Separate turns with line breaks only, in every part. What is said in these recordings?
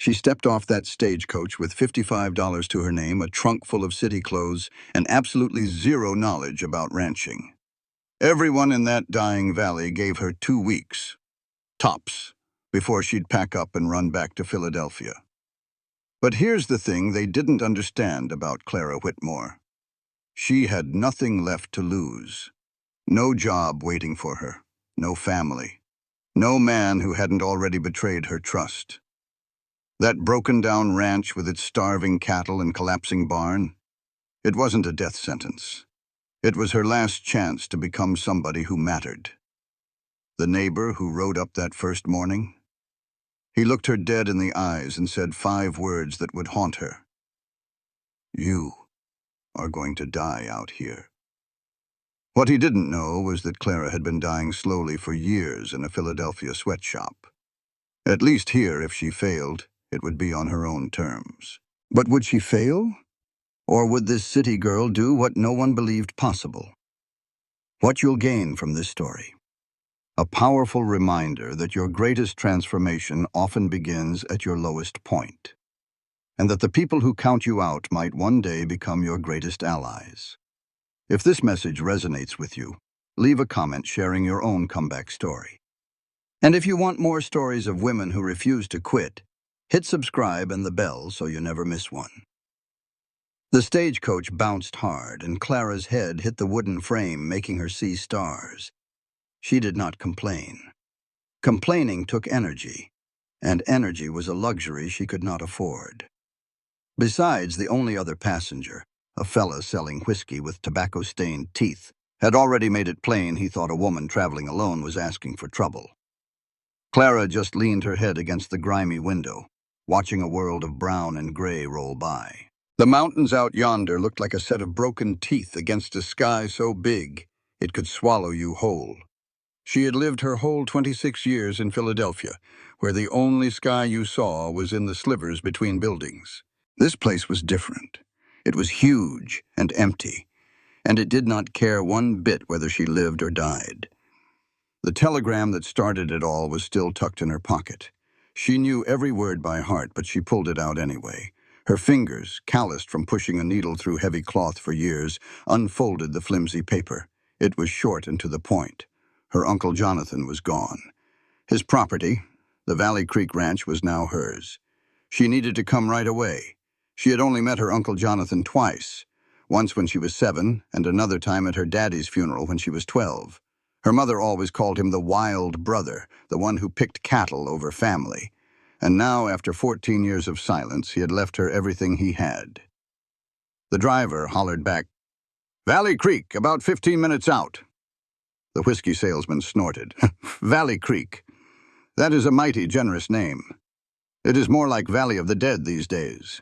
She stepped off that stagecoach with $55 to her name, a trunk full of city clothes, and absolutely zero knowledge about ranching. Everyone in that dying valley gave her 2 weeks, tops, before she'd pack up and run back to Philadelphia. But here's the thing they didn't understand about Clara Whitmore. She had nothing left to lose. No job waiting for her, no family, no man who hadn't already betrayed her trust. That broken-down ranch with its starving cattle and collapsing barn, it wasn't a death sentence. It was her last chance to become somebody who mattered. The neighbor who rode up that first morning, he looked her dead in the eyes and said 5 words that would haunt her. "You are going to die out here." What he didn't know was that Clara had been dying slowly for years in a Philadelphia sweatshop. At least here, if she failed, it would be on her own terms. But would she fail? Or would this city girl do what no one believed possible? What you'll gain from this story: a powerful reminder that your greatest transformation often begins at your lowest point, and that the people who count you out might one day become your greatest allies. If this message resonates with you, leave a comment sharing your own comeback story. And if you want more stories of women who refuse to quit, hit subscribe and the bell so you never miss one. The stagecoach bounced hard, and Clara's head hit the wooden frame, making her see stars. She did not complain. Complaining took energy, and energy was a luxury she could not afford. Besides, the only other passenger, a fella selling whiskey with tobacco-stained teeth, had already made it plain he thought a woman traveling alone was asking for trouble. Clara just leaned her head against the grimy window, watching a world of brown and gray roll by. The mountains out yonder looked like a set of broken teeth against a sky so big it could swallow you whole. She had lived her whole 26 years in Philadelphia, where the only sky you saw was in the slivers between buildings. This place was different. It was huge and empty, and it did not care one bit whether she lived or died. The telegram that started it all was still tucked in her pocket. She knew every word by heart, but she pulled it out anyway. Her fingers, calloused from pushing a needle through heavy cloth for years, unfolded the flimsy paper. It was short and to the point. Her Uncle Jonathan was gone. His property, the Valley Creek Ranch, was now hers. She needed to come right away. She had only met her Uncle Jonathan twice, once when she was 7 and another time at her daddy's funeral when she was 12. Her mother always called him the wild brother, the one who picked cattle over family. And now, after 14 years of silence, he had left her everything he had. The driver hollered back, "Valley Creek, about 15 minutes out." The whiskey salesman snorted. "Valley Creek. That is a mighty generous name. It is more like Valley of the Dead these days."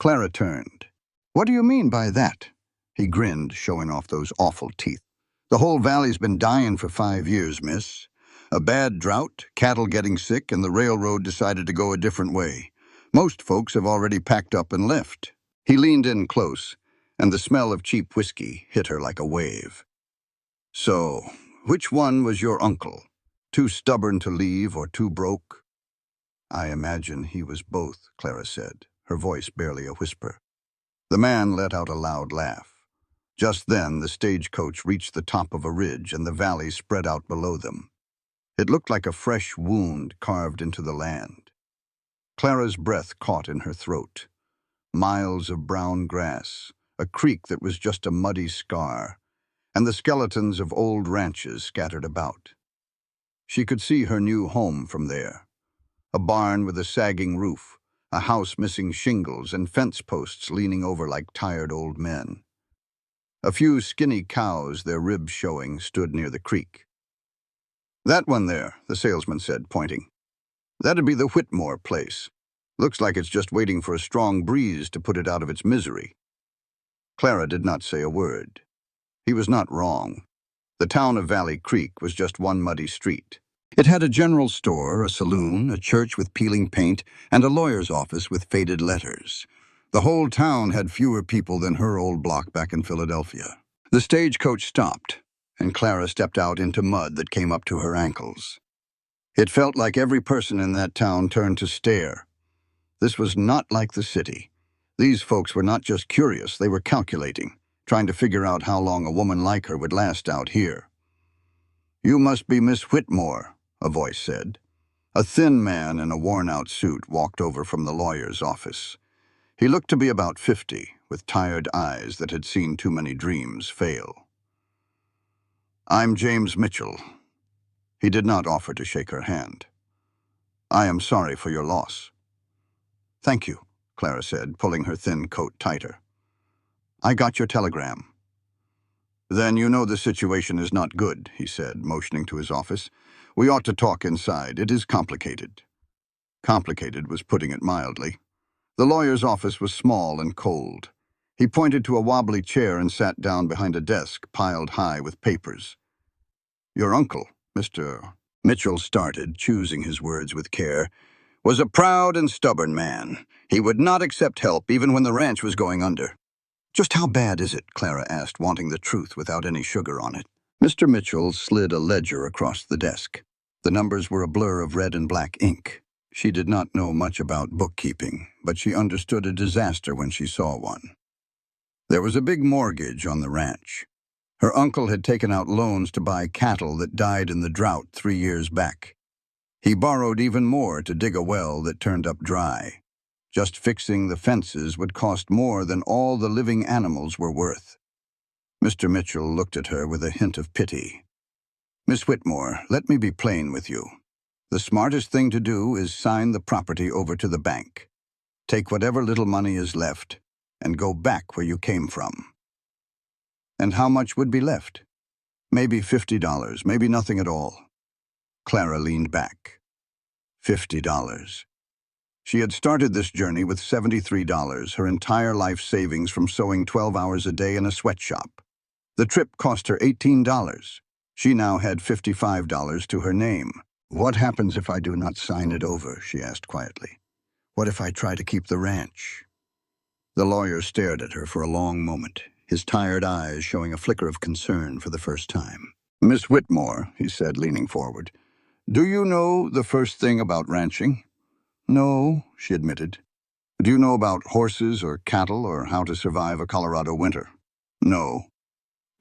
Clara turned. "What do you mean by that?" He grinned, showing off those awful teeth. "The whole valley's been dying for 5 years, miss. A bad drought, cattle getting sick, and the railroad decided to go a different way. Most folks have already packed up and left." He leaned in close, and the smell of cheap whiskey hit her like a wave. "So, which one was your uncle? Too stubborn to leave or too broke?" "I imagine he was both," Clara said, her voice barely a whisper. The man let out a loud laugh. Just then, the stagecoach reached the top of a ridge, and the valley spread out below them. It looked like a fresh wound carved into the land. Clara's breath caught in her throat. Miles of brown grass, a creek that was just a muddy scar, and the skeletons of old ranches scattered about. She could see her new home from there. A barn with a sagging roof, a house missing shingles, and fence posts leaning over like tired old men. A few skinny cows, their ribs showing, stood near the creek. "That one there," the salesman said, pointing. "That'd be the Whitmore place. Looks like it's just waiting for a strong breeze to put it out of its misery." Clara did not say a word. He was not wrong. The town of Valley Creek was just one muddy street. It had a general store, a saloon, a church with peeling paint, and a lawyer's office with faded letters. The whole town had fewer people than her old block back in Philadelphia. The stagecoach stopped, and Clara stepped out into mud that came up to her ankles. It felt like every person in that town turned to stare. This was not like the city. These folks were not just curious, they were calculating, trying to figure out how long a woman like her would last out here. "You must be Miss Whitmore," a voice said. A thin man in a worn-out suit walked over from the lawyer's office. He looked to be about 50, with tired eyes that had seen too many dreams fail. "I'm James Mitchell." He did not offer to shake her hand. "I am sorry for your loss." "Thank you," Clara said, pulling her thin coat tighter. "I got your telegram." "Then you know the situation is not good," he said, motioning to his office. "We ought to talk inside. It is complicated." Complicated was putting it mildly. The lawyer's office was small and cold. He pointed to a wobbly chair and sat down behind a desk piled high with papers. "Your uncle, Mr. Mitchell started, choosing his words with care, was a proud and stubborn man. He would not accept help even when the ranch was going under. "Just how bad is it?" Clara asked, wanting the truth without any sugar on it. Mr. Mitchell slid a ledger across the desk. The numbers were a blur of red and black ink. She did not know much about bookkeeping, but she understood a disaster when she saw one. There was a big mortgage on the ranch. Her uncle had taken out loans to buy cattle that died in the drought 3 years back. He borrowed even more to dig a well that turned up dry. Just fixing the fences would cost more than all the living animals were worth. Mr. Mitchell looked at her with a hint of pity. "Miss Whitmore, let me be plain with you. The smartest thing to do is sign the property over to the bank. Take whatever little money is left and go back where you came from." "And how much would be left?" "Maybe $50, maybe nothing at all." Clara leaned back. $50. She had started this journey with $73, her entire life savings from sewing 12 hours a day in a sweatshop. The trip cost her $18. She now had $55 to her name. "What happens if I do not sign it over?" she asked quietly. "What if I try to keep the ranch?" The lawyer stared at her for a long moment, his tired eyes showing a flicker of concern for the first time. "Miss Whitmore," he said, leaning forward, "do you know the first thing about ranching?" "No," she admitted. "Do you know about horses or cattle or how to survive a Colorado winter?" "No."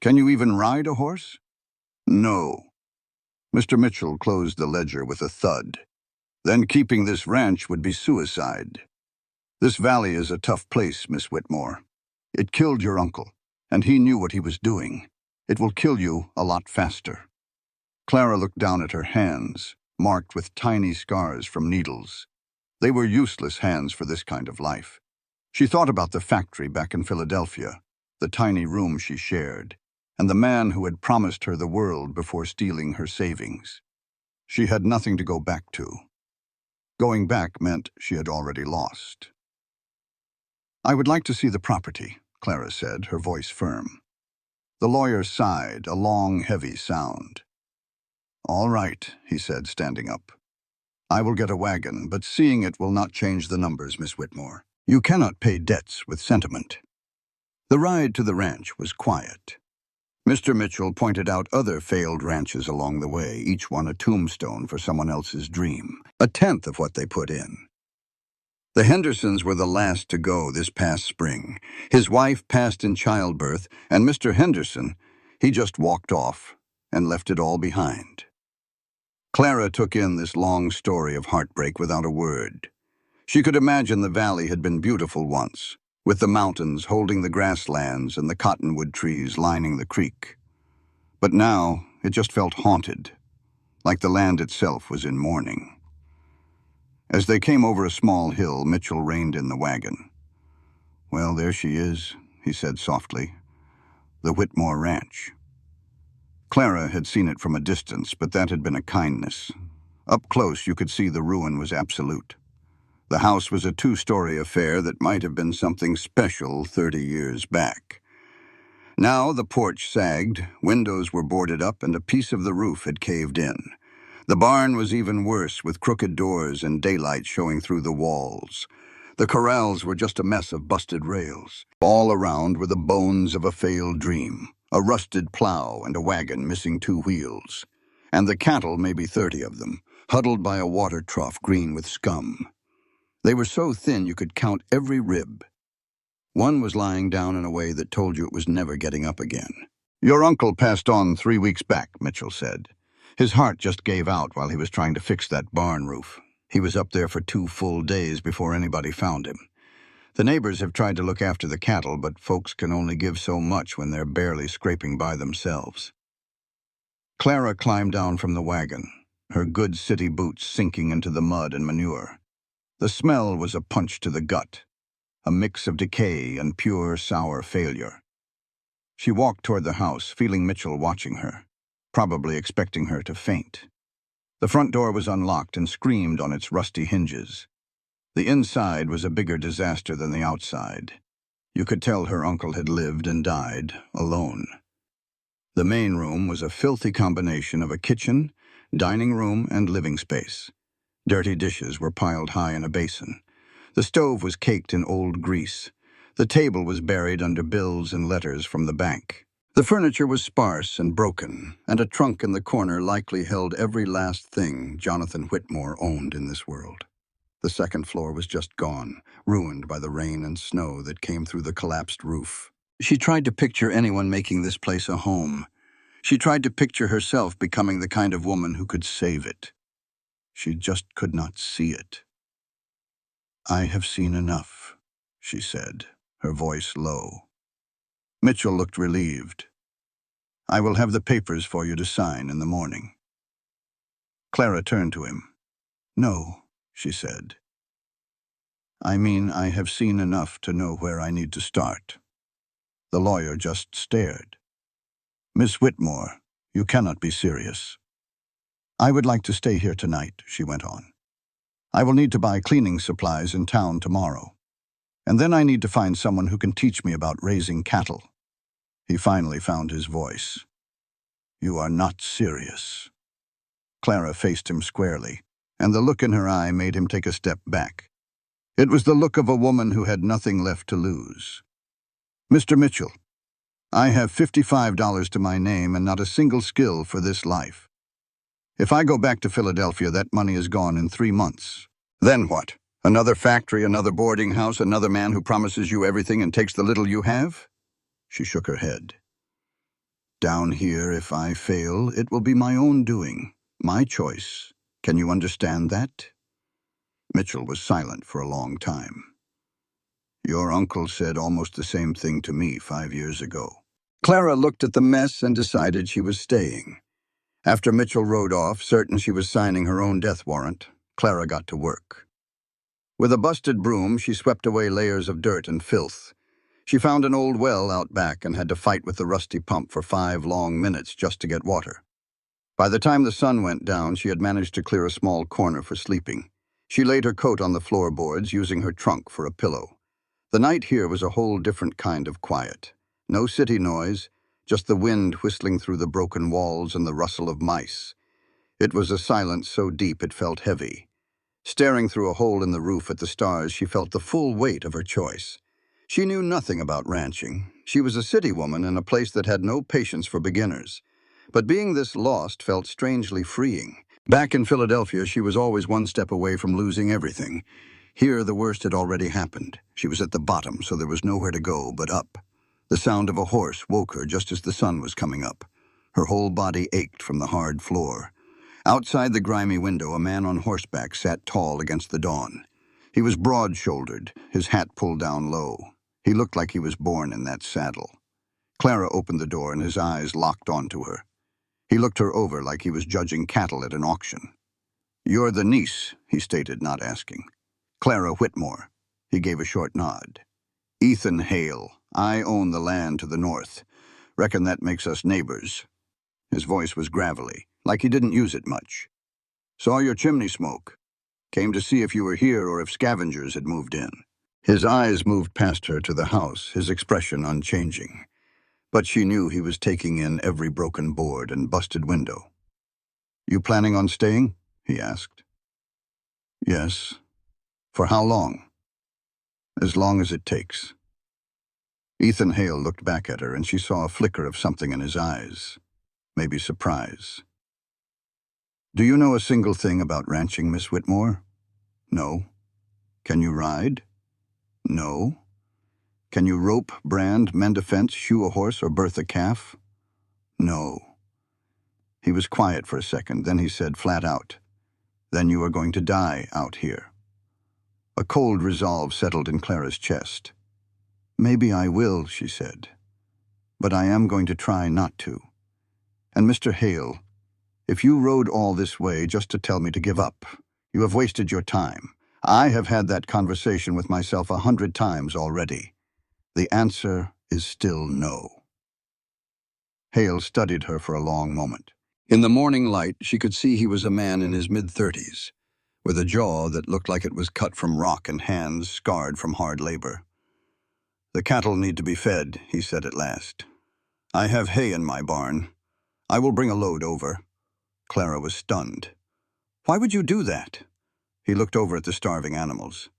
"Can you even ride a horse?" "No." Mr. Mitchell closed the ledger with a thud. "Then keeping this ranch would be suicide. This valley is a tough place, Miss Whitmore. It killed your uncle, and he knew what he was doing. It will kill you a lot faster." Clara looked down at her hands, marked with tiny scars from needles. They were useless hands for this kind of life. She thought about the factory back in Philadelphia, the tiny room she shared, and the man who had promised her the world before stealing her savings. She had nothing to go back to. Going back meant she had already lost. "I would like to see the property," Clara said, her voice firm. The lawyer sighed, a long, heavy sound. "All right," he said, standing up. "I will get a wagon, but seeing it will not change the numbers, Miss Whitmore. You cannot pay debts with sentiment." The ride to the ranch was quiet. Mr. Mitchell pointed out other failed ranches along the way, each one a tombstone for someone else's dream, a tenth of what they put in. The Hendersons were the last to go this past spring. His wife passed in childbirth, and Mr. Henderson, he just walked off and left it all behind. Clara took in this long story of heartbreak without a word. She could imagine the valley had been beautiful once, with the mountains holding the grasslands and the cottonwood trees lining the creek. But now it just felt haunted, like the land itself was in mourning. As they came over a small hill, Mitchell reined in the wagon. "Well, there she is," he said softly. "The Whitmore Ranch." Clara had seen it from a distance, but that had been a kindness. Up close, you could see the ruin was absolute. The house was a 2-story affair that might have been something special 30 years back. Now the porch sagged, windows were boarded up, and a piece of the roof had caved in. The barn was even worse, with crooked doors and daylight showing through the walls. The corrals were just a mess of busted rails. All around were the bones of a failed dream, a rusted plow and a wagon missing 2 wheels. And the cattle, maybe 30 of them, huddled by a water trough green with scum. They were so thin you could count every rib. One was lying down in a way that told you it was never getting up again. "Your uncle passed on 3 weeks back," Mitchell said. His heart just gave out while he was trying to fix that barn roof. He was up there for 2 full days before anybody found him. The neighbors have tried to look after the cattle, but folks can only give so much when they're barely scraping by themselves. Clara climbed down from the wagon, her good city boots sinking into the mud and manure. The smell was a punch to the gut, a mix of decay and pure, sour failure. She walked toward the house, feeling Mitchell watching her, probably expecting her to faint. The front door was unlocked and screamed on its rusty hinges. The inside was a bigger disaster than the outside. You could tell her uncle had lived and died alone. The main room was a filthy combination of a kitchen, dining room, and living space. Dirty dishes were piled high in a basin. The stove was caked in old grease. The table was buried under bills and letters from the bank. The furniture was sparse and broken, and a trunk in the corner likely held every last thing Jonathan Whitmore owned in this world. The second floor was just gone, ruined by the rain and snow that came through the collapsed roof. She tried to picture anyone making this place a home. She tried to picture herself becoming the kind of woman who could save it. She just could not see it. "I have seen enough," she said, her voice low. Mitchell looked relieved. "I will have the papers for you to sign in the morning." Clara turned to him. "No," she said. "I mean, I have seen enough to know where I need to start." The lawyer just stared. "Miss Whitmore, you cannot be serious." "I would like to stay here tonight," she went on. "I will need to buy cleaning supplies in town tomorrow. And then I need to find someone who can teach me about raising cattle." He finally found his voice. "You are not serious." Clara faced him squarely, and the look in her eye made him take a step back. It was the look of a woman who had nothing left to lose. "Mr. Mitchell, I have $55 to my name and not a single skill for this life. If I go back to Philadelphia, that money is gone in 3 months. Then what? Another factory, another boarding house, another man who promises you everything and takes the little you have?" She shook her head. "Down here, if I fail, it will be my own doing, my choice. Can you understand that?" Mitchell was silent for a long time. "Your uncle said almost the same thing to me 5 years ago." Clara looked at the mess and decided she was staying. After Mitchell rode off, certain she was signing her own death warrant, Clara got to work. With a busted broom, she swept away layers of dirt and filth. She found an old well out back and had to fight with the rusty pump for 5 long minutes just to get water. By the time the sun went down, she had managed to clear a small corner for sleeping. She laid her coat on the floorboards, using her trunk for a pillow. The night here was a whole different kind of quiet. No city noise, just the wind whistling through the broken walls and the rustle of mice. It was a silence so deep it felt heavy. Staring through a hole in the roof at the stars, she felt the full weight of her choice. She knew nothing about ranching. She was a city woman in a place that had no patience for beginners. But being this lost felt strangely freeing. Back in Philadelphia, she was always one step away from losing everything. Here, the worst had already happened. She was at the bottom, so there was nowhere to go but up. The sound of a horse woke her just as the sun was coming up. Her whole body ached from the hard floor. Outside the grimy window, a man on horseback sat tall against the dawn. He was broad-shouldered, his hat pulled down low. He looked like he was born in that saddle. Clara opened the door and his eyes locked onto her. He looked her over like he was judging cattle at an auction. "You're the niece," he stated, not asking. "Clara Whitmore." He gave a short nod. "Ethan Hale. I own the land to the north. Reckon that makes us neighbors." His voice was gravelly, like he didn't use it much. "Saw your chimney smoke. Came to see if you were here or if scavengers had moved in." His eyes moved past her to the house, his expression unchanging. But she knew he was taking in every broken board and busted window. "You planning on staying?" he asked. "Yes." "For how long?" "As long as it takes." Ethan Hale looked back at her, and she saw a flicker of something in his eyes. Maybe surprise. "Do you know a single thing about ranching, Miss Whitmore?" "No." Can you ride? No. Can you rope, brand, mend a fence, shoe a horse, or birth a calf? No. He was quiet for a second, then he said flat out, "Then you are going to die out here." A cold resolve settled in Clara's chest. "Maybe I will," she said, "but I am going to try not to. And Mr. Hale, if you rode all this way just to tell me to give up, you have wasted your time. I have had that conversation with myself 100 times already. The answer is still no." Hale studied her for a long moment. In the morning light, she could see he was a man in his mid-30s, with a jaw that looked like it was cut from rock and hands scarred from hard labor. "The cattle need to be fed," he said at last. "I have hay in my barn. I will bring a load over." Clara was stunned. "Why would you do that?" He looked over at the starving animals.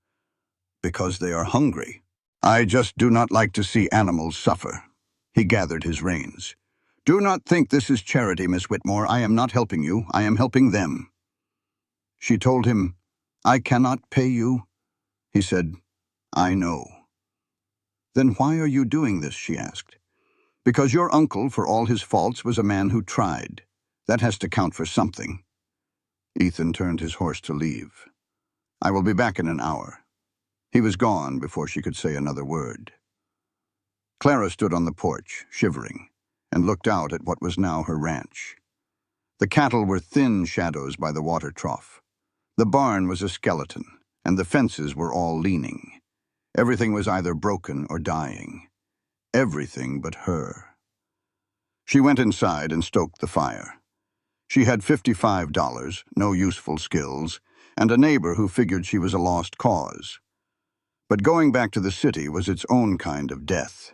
"Because they are hungry. I just do not like to see animals suffer." He gathered his reins. "Do not think this is charity, Miss Whitmore. I am not helping you. I am helping them." She told him, "I cannot pay you." He said, "I know." "Then why are you doing this?" she asked. "Because your uncle, for all his faults, was a man who tried. That has to count for something." Ethan turned his horse to leave. "I will be back in an hour." He was gone before she could say another word. Clara stood on the porch, shivering, and looked out at what was now her ranch. The cattle were thin shadows by the water trough. The barn was a skeleton, and the fences were all leaning. Everything was either broken or dying. Everything but her. She went inside and stoked the fire. She had $55, no useful skills, and a neighbor who figured she was a lost cause. But going back to the city was its own kind of death.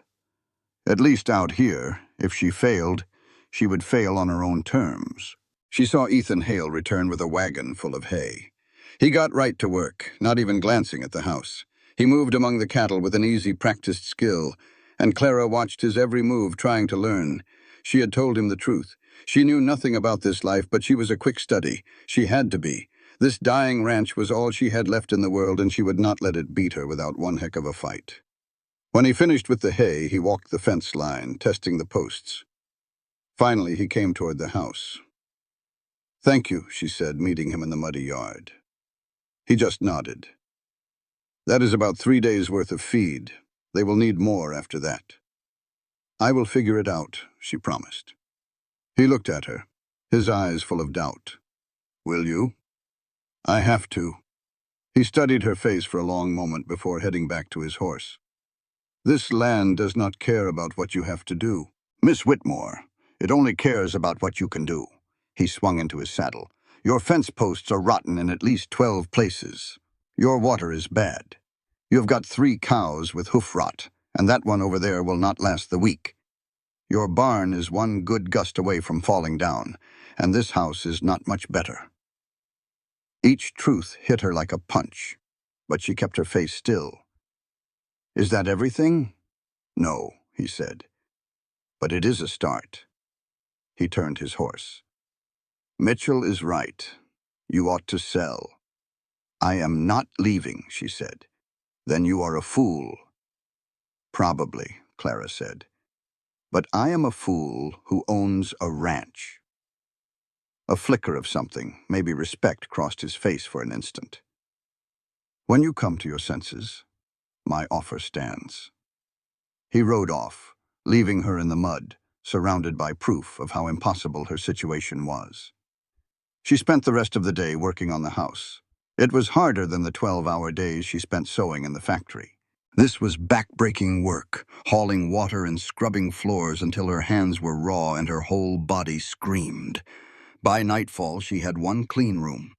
At least out here, if she failed, she would fail on her own terms. She saw Ethan Hale return with a wagon full of hay. He got right to work, not even glancing at the house. He moved among the cattle with an easy, practiced skill, and Clara watched his every move, trying to learn. She had told him the truth. She knew nothing about this life, but she was a quick study. She had to be. This dying ranch was all she had left in the world, and she would not let it beat her without one heck of a fight. When he finished with the hay, he walked the fence line, testing the posts. Finally, he came toward the house. "Thank you," she said, meeting him in the muddy yard. He just nodded. "That is about 3 days' worth of feed. They will need more after that." "I will figure it out," she promised. He looked at her, his eyes full of doubt. "Will you?" "I have to." He studied her face for a long moment before heading back to his horse. "This land does not care about what you have to do, Miss Whitmore. It only cares about what you can do." He swung into his saddle. "Your fence posts are rotten in at least 12 places. Your water is bad. You have got 3 cows with hoof rot, and that one over there will not last the week. Your barn is one good gust away from falling down, and this house is not much better." Each truth hit her like a punch, but she kept her face still. "Is that everything?" "No," he said. "But it is a start." He turned his horse. "Mitchell is right. You ought to sell." "I am not leaving," she said. "Then you are a fool." "Probably," Clara said. "But I am a fool who owns a ranch." A flicker of something, maybe respect, crossed his face for an instant. "When you come to your senses, my offer stands." He rode off, leaving her in the mud, surrounded by proof of how impossible her situation was. She spent the rest of the day working on the house. It was harder than the 12-hour days she spent sewing in the factory. This was back-breaking work, hauling water and scrubbing floors until her hands were raw and her whole body screamed. By nightfall, she had one clean room.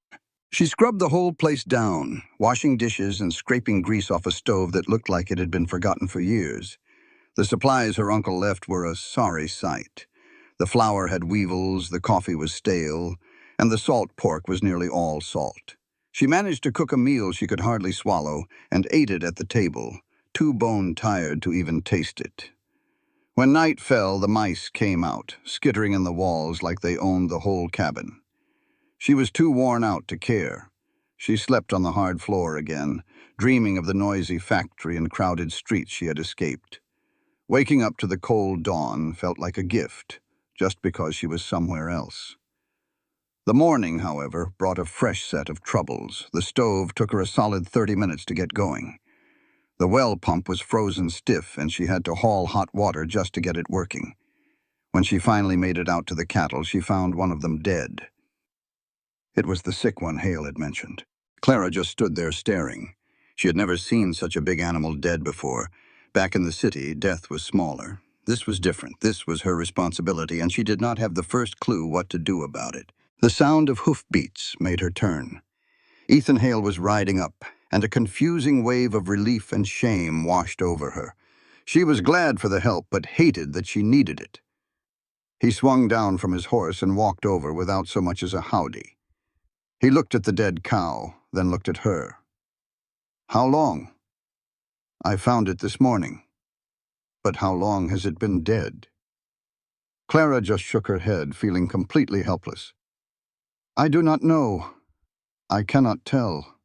She scrubbed the whole place down, washing dishes and scraping grease off a stove that looked like it had been forgotten for years. The supplies her uncle left were a sorry sight. The flour had weevils, the coffee was stale, and the salt pork was nearly all salt. She managed to cook a meal she could hardly swallow and ate it at the table, too bone-tired to even taste it. When night fell, the mice came out, skittering in the walls like they owned the whole cabin. She was too worn out to care. She slept on the hard floor again, dreaming of the noisy factory and crowded streets she had escaped. Waking up to the cold dawn felt like a gift, just because she was somewhere else. The morning, however, brought a fresh set of troubles. The stove took her a solid 30 minutes to get going. The well pump was frozen stiff, and she had to haul hot water just to get it working. When she finally made it out to the cattle, she found one of them dead. It was the sick one Hale had mentioned. Clara just stood there staring. She had never seen such a big animal dead before. Back in the city, death was smaller. This was different. This was her responsibility, and she did not have the first clue what to do about it. The sound of hoofbeats made her turn. Ethan Hale was riding up, and a confusing wave of relief and shame washed over her. She was glad for the help, but hated that she needed it. He swung down from his horse and walked over without so much as a howdy. He looked at the dead cow, then looked at her. "How long?" "I found it this morning." "But how long has it been dead?" Clara just shook her head, feeling completely helpless. "I do not know. I cannot tell."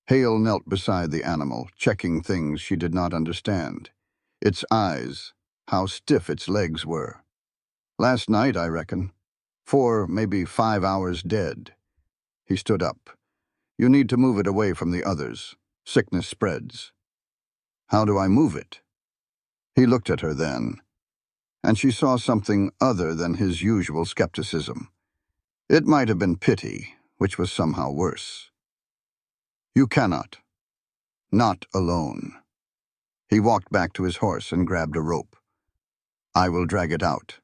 Hale knelt beside the animal, checking things she did not understand. Its eyes, how stiff its legs were. "Last night, I reckon. 4, maybe 5 hours dead." He stood up. "You need to move it away from the others. Sickness spreads." "How do I move it?" He looked at her then, and she saw something other than his usual skepticism. It might have been pity, which was somehow worse. "You cannot. Not alone." He walked back to his horse and grabbed a rope. "I will drag it out.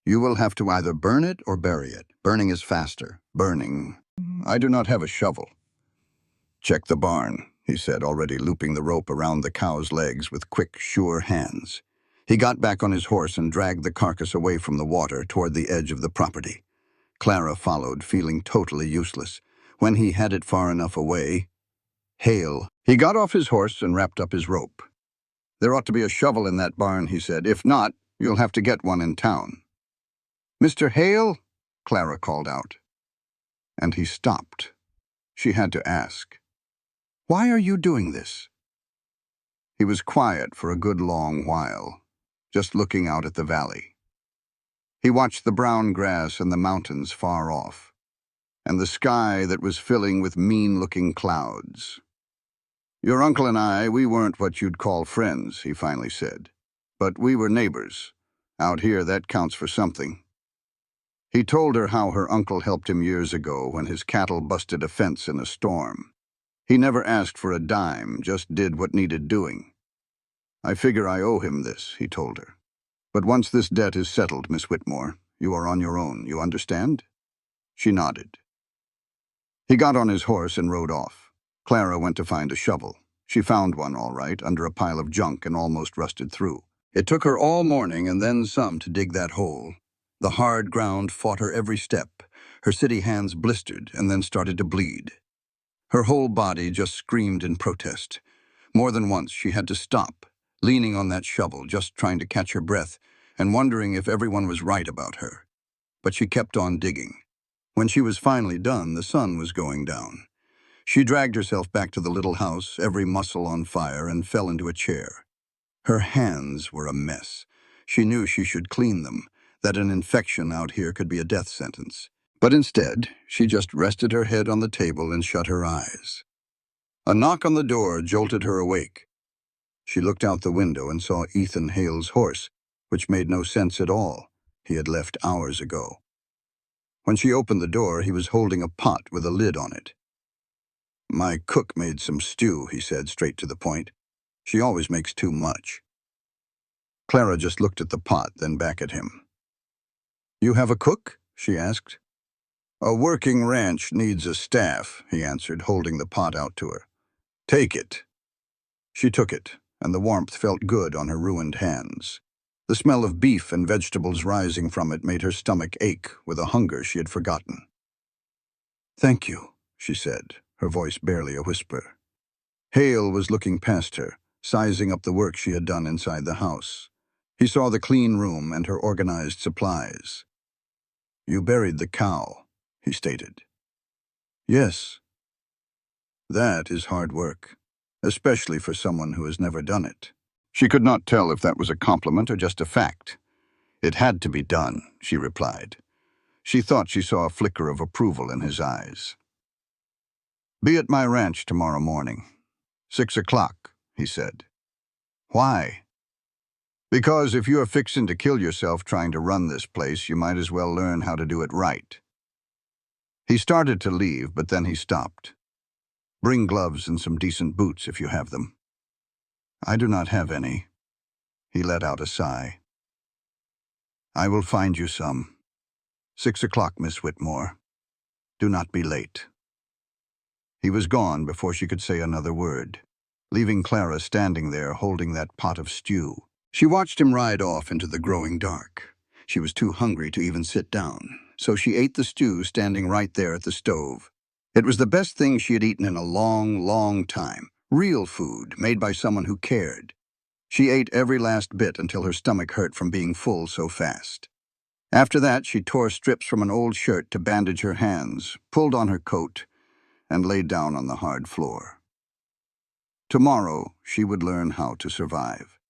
You will have to either burn it or bury it. Burning is faster. Burning. I do not have a shovel." "Check the barn," he said, already looping the rope around the cow's legs with quick, sure hands. He got back on his horse and dragged the carcass away from the water toward the edge of the property. Clara followed, feeling totally useless. When he had it far enough away, He got off his horse and wrapped up his rope. "There ought to be a shovel in that barn," he said. "If not, you'll have to get one in town." "Mr. Hale?" Clara called out. And he stopped. She had to ask, "Why are you doing this?" He was quiet for a good long while, just looking out at the valley. He watched the brown grass and the mountains far off, and the sky that was filling with mean-looking clouds. "Your uncle and I, we weren't what you'd call friends," he finally said. "But we were neighbors. Out here, that counts for something." He told her how her uncle helped him years ago when his cattle busted a fence in a storm. He never asked for a dime, just did what needed doing. "I figure I owe him this," he told her. "But once this debt is settled, Miss Whitmore, you are on your own, you understand?" She nodded. He got on his horse and rode off. Clara went to find a shovel. She found one, all right, under a pile of junk and almost rusted through. It took her all morning and then some to dig that hole. The hard ground fought her every step. Her city hands blistered and then started to bleed. Her whole body just screamed in protest. More than once she had to stop, leaning on that shovel, just trying to catch her breath and wondering if everyone was right about her. But she kept on digging. When she was finally done, the sun was going down. She dragged herself back to the little house, every muscle on fire, and fell into a chair. Her hands were a mess. She knew she should clean them, that an infection out here could be a death sentence. But instead, she just rested her head on the table and shut her eyes. A knock on the door jolted her awake. She looked out the window and saw Ethan Hale's horse, which made no sense at all. He had left hours ago. When she opened the door, he was holding a pot with a lid on it. "My cook made some stew," he said, straight to the point. "She always makes too much." Clara just looked at the pot, then back at him. "You have a cook?" she asked. "A working ranch needs a staff," he answered, holding the pot out to her. "Take it." She took it, and the warmth felt good on her ruined hands. The smell of beef and vegetables rising from it made her stomach ache with a hunger she had forgotten. "Thank you," she said, her voice barely a whisper. Hale was looking past her, sizing up the work she had done inside the house. He saw the clean room and her organized supplies. "You buried the cow," he stated. "Yes." "That is hard work." especially for someone who has never done it. She could not tell if that was a compliment or just a fact. It had to be done, she replied. She thought she saw a flicker of approval in his eyes. Be at my ranch tomorrow morning. 6 o'clock, he said. Why? Because if you are fixing to kill yourself trying to run this place, you might as well learn how to do it right. He started to leave, but then he stopped. Bring gloves and some decent boots if you have them. I do not have any. He let out a sigh. I will find you some. 6 o'clock, Miss Whitmore. Do not be late. He was gone before she could say another word, leaving Clara standing there holding that pot of stew. She watched him ride off into the growing dark. She was too hungry to even sit down, so she ate the stew standing right there at the stove. It was the best thing she had eaten in a long, long time. Real food, made by someone who cared. She ate every last bit until her stomach hurt from being full so fast. After that, she tore strips from an old shirt to bandage her hands, pulled on her coat, and laid down on the hard floor. Tomorrow, she would learn how to survive.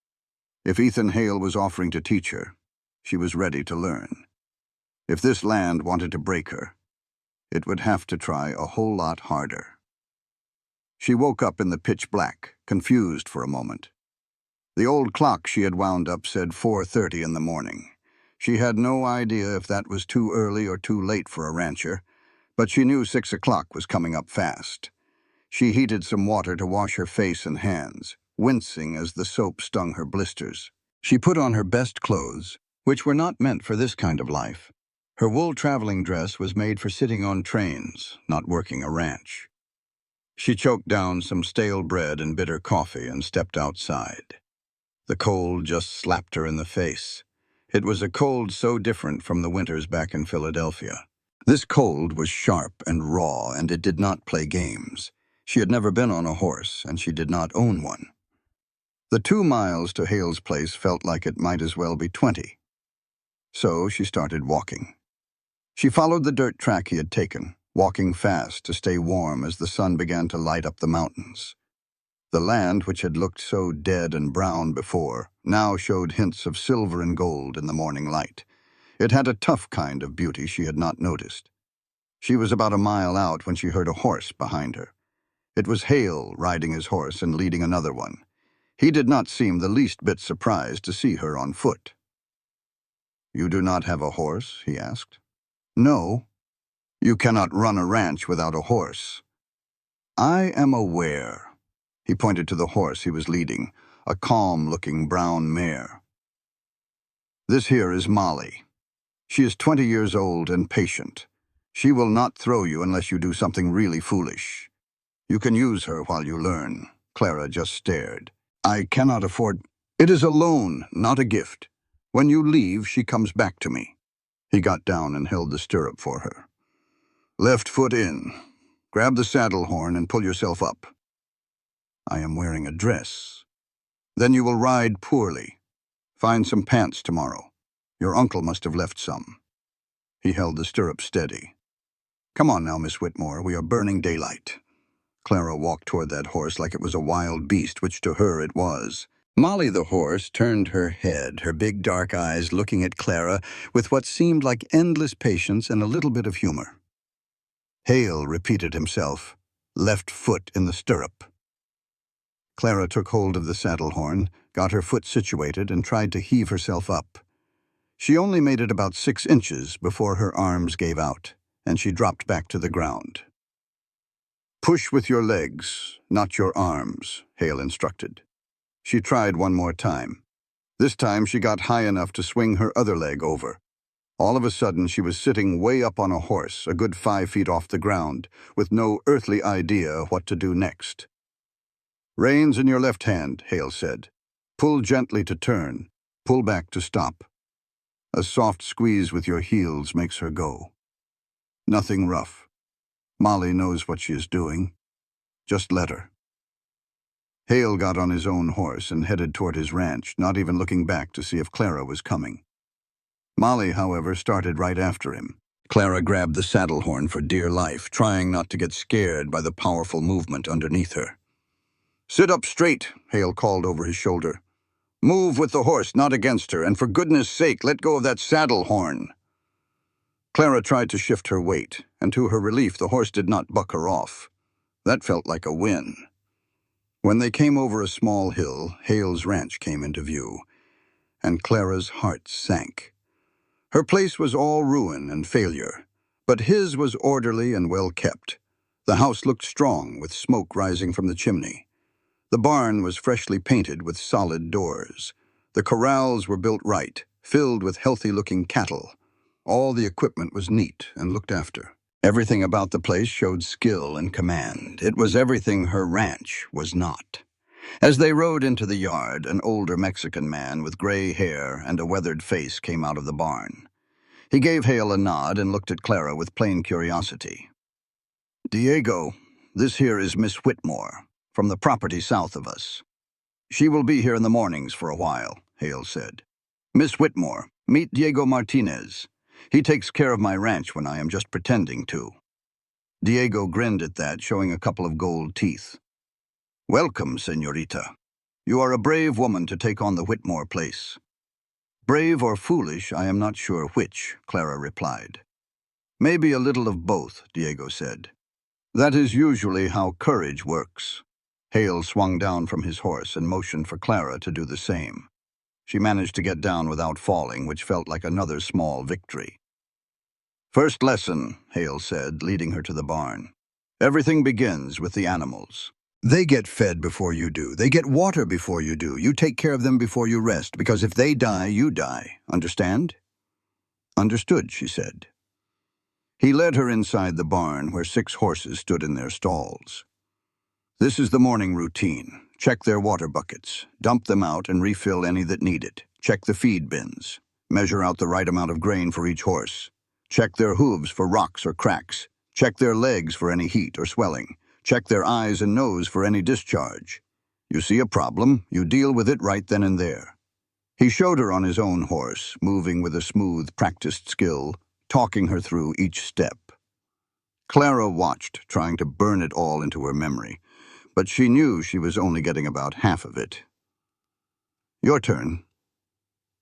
If Ethan Hale was offering to teach her, she was ready to learn. If this land wanted to break her, it would have to try a whole lot harder. She woke up in the pitch black, confused for a moment. The old clock she had wound up said 4:30 in the morning. She had no idea if that was too early or too late for a rancher, but she knew 6 o'clock was coming up fast. She heated some water to wash her face and hands, wincing as the soap stung her blisters. She put on her best clothes, which were not meant for this kind of life. Her wool traveling dress was made for sitting on trains, not working a ranch. She choked down some stale bread and bitter coffee and stepped outside. The cold just slapped her in the face. It was a cold so different from the winters back in Philadelphia. This cold was sharp and raw, and it did not play games. She had never been on a horse, and she did not own one. The 2 miles to Hale's place felt like it might as well be 20. So she started walking. She followed the dirt track he had taken, walking fast to stay warm as the sun began to light up the mountains. The land, which had looked so dead and brown before, now showed hints of silver and gold in the morning light. It had a tough kind of beauty she had not noticed. She was about a mile out when she heard a horse behind her. It was Hale riding his horse and leading another one. He did not seem the least bit surprised to see her on foot. You do not have a horse? He asked. No. You cannot run a ranch without a horse. I am aware. He pointed to the horse he was leading, a calm-looking brown mare. This here is Molly. She is 20 years old and patient. She will not throw you unless you do something really foolish. You can use her while you learn. Clara just stared. I cannot afford... It is a loan, not a gift. When you leave, she comes back to me. He got down and held the stirrup for her. Left foot in. Grab the saddle horn and pull yourself up. I am wearing a dress. Then you will ride poorly. Find some pants tomorrow. Your uncle must have left some. He held the stirrup steady. Come on now, Miss Whitmore, we are burning daylight. Clara walked toward that horse like it was a wild beast, which to her it was. Molly the horse turned her head, her big dark eyes looking at Clara with what seemed like endless patience and a little bit of humor. Hale repeated himself, left foot in the stirrup. Clara took hold of the saddle horn, got her foot situated, and tried to heave herself up. She only made it about 6 inches before her arms gave out, and she dropped back to the ground. Push with your legs, not your arms, Hale instructed. She tried one more time. This time she got high enough to swing her other leg over. All of a sudden she was sitting way up on a horse, a good 5 feet off the ground, with no earthly idea what to do next. Reins in your left hand, Hale said. Pull gently to turn. Pull back to stop. A soft squeeze with your heels makes her go. Nothing rough. Molly knows what she is doing. Just let her. Hale got on his own horse and headed toward his ranch, not even looking back to see if Clara was coming. Molly, however, started right after him. Clara grabbed the saddle horn for dear life, trying not to get scared by the powerful movement underneath her. "Sit up straight," Hale called over his shoulder. "Move with the horse, not against her, and for goodness sake, let go of that saddle horn." Clara tried to shift her weight, and to her relief, the horse did not buck her off. That felt like a win. When they came over a small hill, Hale's ranch came into view, and Clara's heart sank. Her place was all ruin and failure, but his was orderly and well kept. The house looked strong, with smoke rising from the chimney. The barn was freshly painted with solid doors. The corrals were built right, filled with healthy-looking cattle. All the equipment was neat and looked after. Everything about the place showed skill and command. It was everything her ranch was not. As they rode into the yard, an older Mexican man with gray hair and a weathered face came out of the barn. He gave Hale a nod and looked at Clara with plain curiosity. "Diego, this here is Miss Whitmore, from the property south of us. She will be here in the mornings for a while," Hale said. "Miss Whitmore, meet Diego Martinez. He takes care of my ranch when I am just pretending to." Diego grinned at that, showing a couple of gold teeth. "Welcome, señorita. You are a brave woman to take on the Whitmore place." "Brave or foolish, I am not sure which," Clara replied. "Maybe a little of both," Diego said. "That is usually how courage works." Hale swung down from his horse and motioned for Clara to do the same. She managed to get down without falling, which felt like another small victory. "First lesson," Hale said, leading her to the barn. "Everything begins with the animals. They get fed before you do. They get water before you do. You take care of them before you rest, because if they die, you die. Understand?" "Understood," she said. He led her inside the barn, where 6 horses stood in their stalls. "This is the morning routine. Check their water buckets. Dump them out and refill any that need it. Check the feed bins. Measure out the right amount of grain for each horse. Check their hooves for rocks or cracks. Check their legs for any heat or swelling. Check their eyes and nose for any discharge. You see a problem, you deal with it right then and there." He showed her on his own horse, moving with a smooth, practiced skill, talking her through each step. Clara watched, trying to burn it all into her memory, but she knew she was only getting about half of it. "Your turn."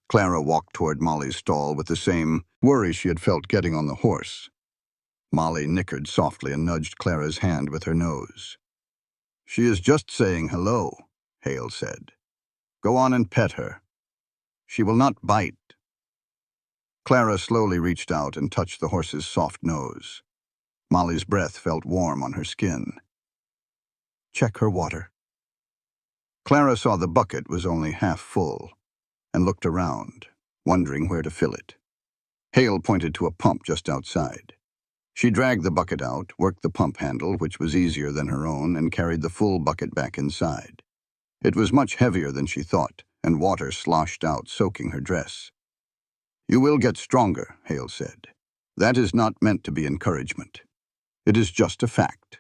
Clara walked toward Molly's stall with the same worry she had felt getting on the horse. Molly nickered softly and nudged Clara's hand with her nose. "She is just saying hello," Hale said. "Go on and pet her. She will not bite." Clara slowly reached out and touched the horse's soft nose. Molly's breath felt warm on her skin. "Check her water." Clara saw the bucket was only half full and looked around, wondering where to fill it. Hale pointed to a pump just outside. She dragged the bucket out, worked the pump handle, which was easier than her own, and carried the full bucket back inside. It was much heavier than she thought, and water sloshed out, soaking her dress. "You will get stronger," Hale said. "That is not meant to be encouragement. It is just a fact."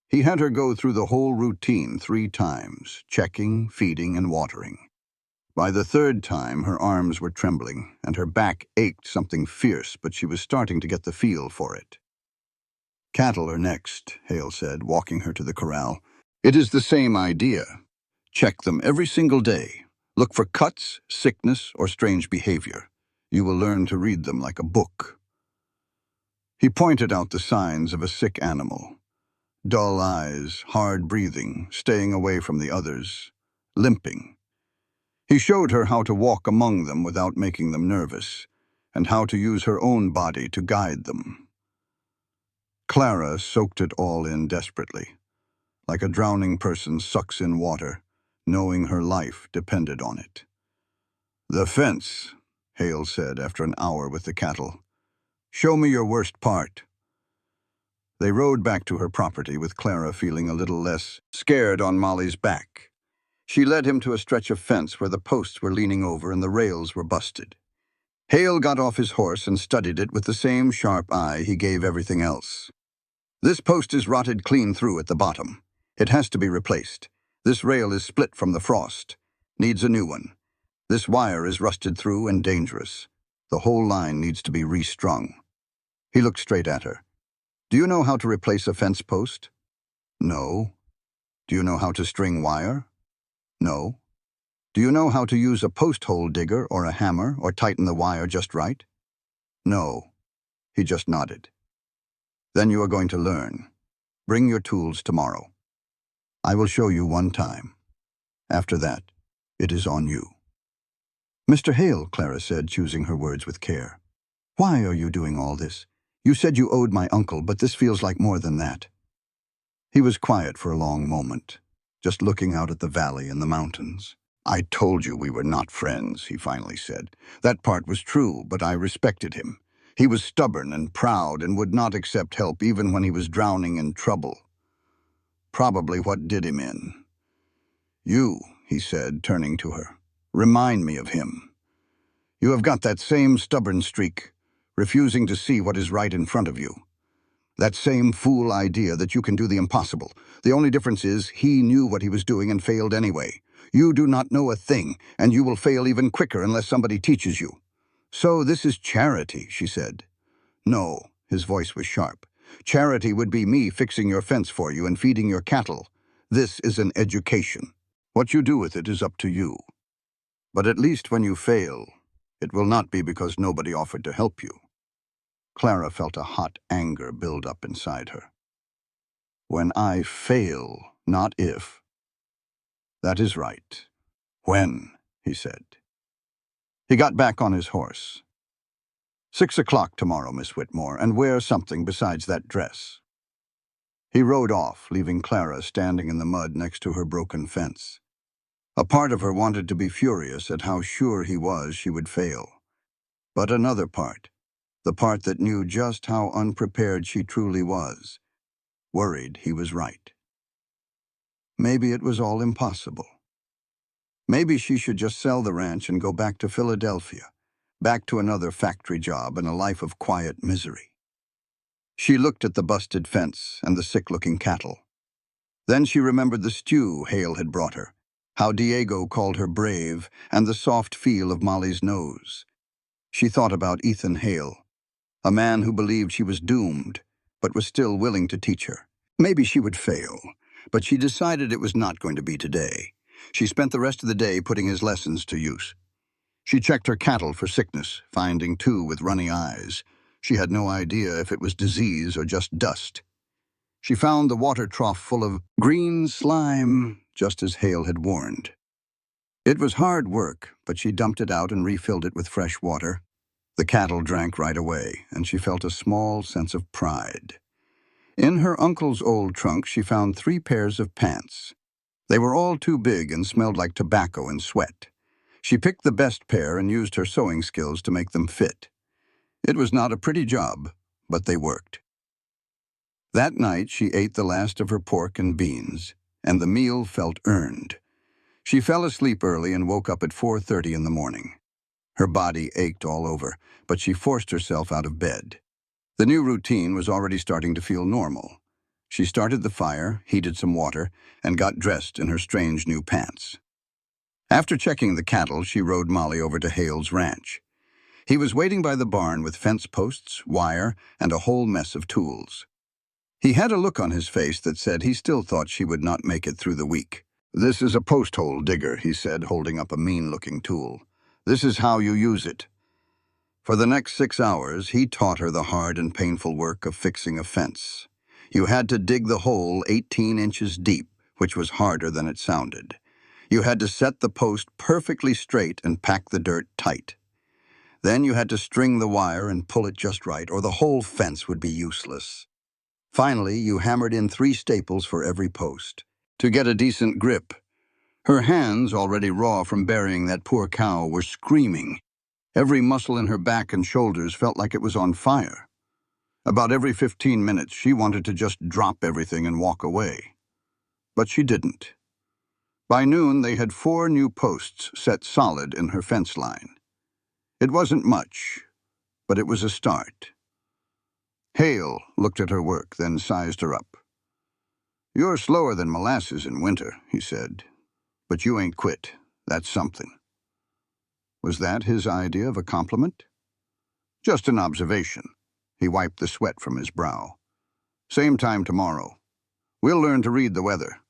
He had her go through the whole routine 3 times, checking, feeding, and watering. By the 3rd time, her arms were trembling, and her back ached something fierce, but she was starting to get the feel for it. "Cattle are next," Hale said, walking her to the corral. "It is the same idea. Check them every single day. Look for cuts, sickness, or strange behavior. You will learn to read them like a book." He pointed out the signs of a sick animal. Dull eyes, hard breathing, staying away from the others, limping. He showed her how to walk among them without making them nervous, and how to use her own body to guide them. Clara soaked it all in desperately, like a drowning person sucks in water, knowing her life depended on it. "The fence," Hale said after an hour with the cattle. "Show me your worst part." They rode back to her property with Clara feeling a little less scared on Molly's back. She led him to a stretch of fence where the posts were leaning over and the rails were busted. Hale got off his horse and studied it with the same sharp eye he gave everything else. "This post is rotted clean through at the bottom. It has to be replaced. This rail is split from the frost. Needs a new one. This wire is rusted through and dangerous. The whole line needs to be restrung." He looked straight at her. "Do you know how to replace a fence post?" "No." Do you know how to string wire? No. Do you know how to use a post hole digger or a hammer or tighten the wire just right? No. He just nodded. Then you are going to learn. Bring your tools tomorrow. I will show you one time. After that, it is on you. Mr. Hale, Clara said, choosing her words with care. Why are you doing all this? You said you owed my uncle, but this feels like more than that. He was quiet for a long moment, just looking out at the valley and the mountains. I told you we were not friends, he finally said. That part was true, but I respected him. He was stubborn and proud and would not accept help even when he was drowning in trouble. Probably what did him in. You, he said, turning to her, remind me of him. You have got that same stubborn streak, refusing to see what is right in front of you. That same fool idea that you can do the impossible. The only difference is he knew what he was doing and failed anyway. You do not know a thing, and you will fail even quicker unless somebody teaches you. So this is charity, she said. No, his voice was sharp. Charity would be me fixing your fence for you and feeding your cattle. This is an education. What you do with it is up to you. But at least when you fail, it will not be because nobody offered to help you. Clara felt a hot anger build up inside her. When I fail, not if. That is right. When, he said. He got back on his horse. 6 o'clock tomorrow, Miss Whitmore, and wear something besides that dress. He rode off, leaving Clara standing in the mud next to her broken fence. A part of her wanted to be furious at how sure he was she would fail. But another part, the part that knew just how unprepared she truly was, worried he was right. Maybe it was all impossible. Maybe she should just sell the ranch and go back to Philadelphia, back to another factory job and a life of quiet misery. She looked at the busted fence and the sick-looking cattle. Then she remembered the stew Hale had brought her, how Diego called her brave, and the soft feel of Molly's nose. She thought about Ethan Hale, a man who believed she was doomed, but was still willing to teach her. Maybe she would fail, but she decided it was not going to be today. She spent the rest of the day putting his lessons to use. She checked her cattle for sickness, finding 2 with runny eyes. She had no idea if it was disease or just dust. She found the water trough full of green slime, just as Hale had warned. It was hard work, but she dumped it out and refilled it with fresh water. The cattle drank right away, and she felt a small sense of pride. In her uncle's old trunk, she found 3 pairs of pants. They were all too big and smelled like tobacco and sweat. She picked the best pair and used her sewing skills to make them fit. It was not a pretty job, but they worked. That night, she ate the last of her pork and beans, and the meal felt earned. She fell asleep early and woke up at 4:30 in the morning. Her body ached all over, but she forced herself out of bed. The new routine was already starting to feel normal. She started the fire, heated some water, and got dressed in her strange new pants. After checking the cattle, she rode Molly over to Hale's ranch. He was waiting by the barn with fence posts, wire, and a whole mess of tools. He had a look on his face that said he still thought she would not make it through the week. "This is a post hole digger," he said, holding up a mean-looking tool. "This is how you use it." For the next 6 hours, he taught her the hard and painful work of fixing a fence. You had to dig the hole 18 inches deep, which was harder than it sounded. You had to set the post perfectly straight and pack the dirt tight. Then you had to string the wire and pull it just right, or the whole fence would be useless. Finally, you hammered in 3 staples for every post to get a decent grip. Her hands, already raw from burying that poor cow, were screaming. Every muscle in her back and shoulders felt like it was on fire. About every 15 minutes, she wanted to just drop everything and walk away. But she didn't. By noon, they had 4 new posts set solid in her fence line. It wasn't much, but it was a start. Hale looked at her work, then sized her up. "You're slower than molasses in winter," he said. "But you ain't quit. That's something." Was that his idea of a compliment? Just an observation. He wiped the sweat from his brow. "Same time tomorrow. We'll learn to read the weather.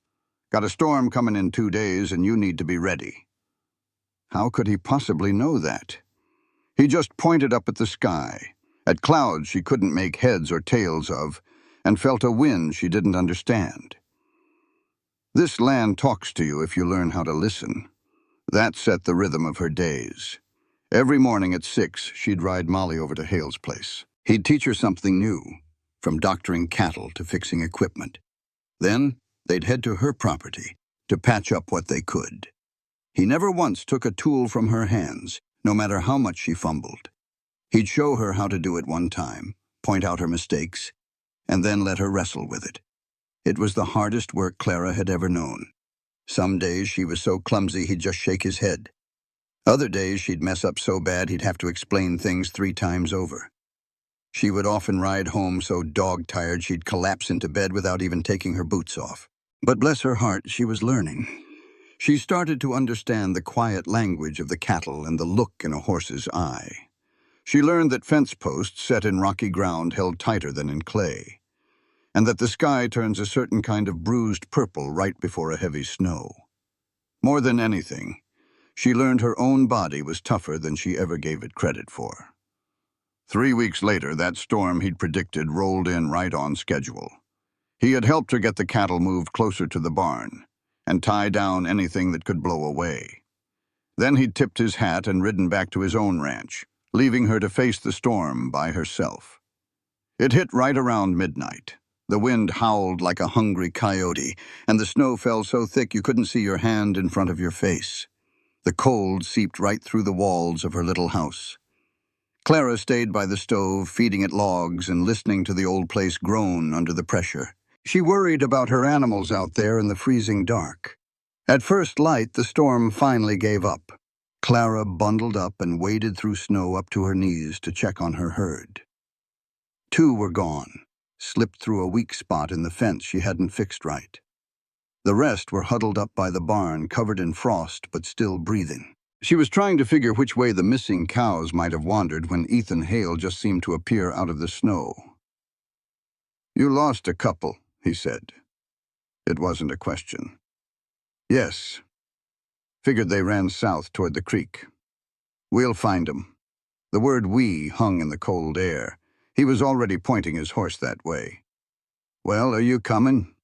Got a storm coming in 2 days, and you need to be ready." How could he possibly know that? He just pointed up at the sky, at clouds she couldn't make heads or tails of, and felt a wind she didn't understand. This land talks to you if you learn how to listen. That set the rhythm of her days. Every morning at 6, she'd ride Molly over to Hale's place. He'd teach her something new, from doctoring cattle to fixing equipment. Then they'd head to her property to patch up what they could. He never once took a tool from her hands, no matter how much she fumbled. He'd show her how to do it one time, point out her mistakes, and then let her wrestle with it. It was the hardest work Clara had ever known. Some days she was so clumsy he'd just shake his head. Other days she'd mess up so bad he'd have to explain things 3 times over. She would often ride home so dog-tired she'd collapse into bed without even taking her boots off. But bless her heart, she was learning. She started to understand the quiet language of the cattle and the look in a horse's eye. She learned that fence posts set in rocky ground held tighter than in clay, and that the sky turns a certain kind of bruised purple right before a heavy snow. More than anything, she learned her own body was tougher than she ever gave it credit for. 3 weeks later, that storm he'd predicted rolled in right on schedule. He had helped her get the cattle moved closer to the barn and tie down anything that could blow away. Then he'd tipped his hat and ridden back to his own ranch, leaving her to face the storm by herself. It hit right around midnight. The wind howled like a hungry coyote, and the snow fell so thick you couldn't see your hand in front of your face. The cold seeped right through the walls of her little house. Clara stayed by the stove, feeding it logs and listening to the old place groan under the pressure. She worried about her animals out there in the freezing dark. At first light, the storm finally gave up. Clara bundled up and waded through snow up to her knees to check on her herd. 2 were gone, slipped through a weak spot in the fence she hadn't fixed right. The rest were huddled up by the barn, covered in frost but still breathing. She was trying to figure which way the missing cows might have wandered when Ethan Hale just seemed to appear out of the snow. "You lost a couple," he said. It wasn't a question. "Yes. Figured they ran south toward the creek. We'll find 'em." The word "we" hung in the cold air. He was already pointing his horse that way. "Well, are you coming?"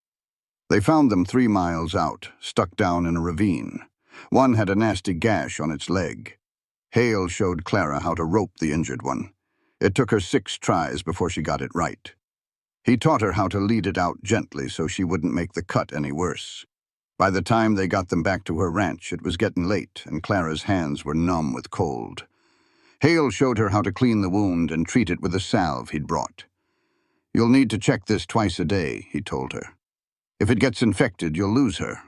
They found them 3 miles out, stuck down in a ravine. One had a nasty gash on its leg. Hale showed Clara how to rope the injured one. It took her 6 tries before she got it right. He taught her how to lead it out gently so she wouldn't make the cut any worse. By the time they got them back to her ranch, it was getting late, and Clara's hands were numb with cold. Hale showed her how to clean the wound and treat it with a salve he'd brought. "You'll need to check this twice a day," he told her. "If it gets infected, you'll lose her."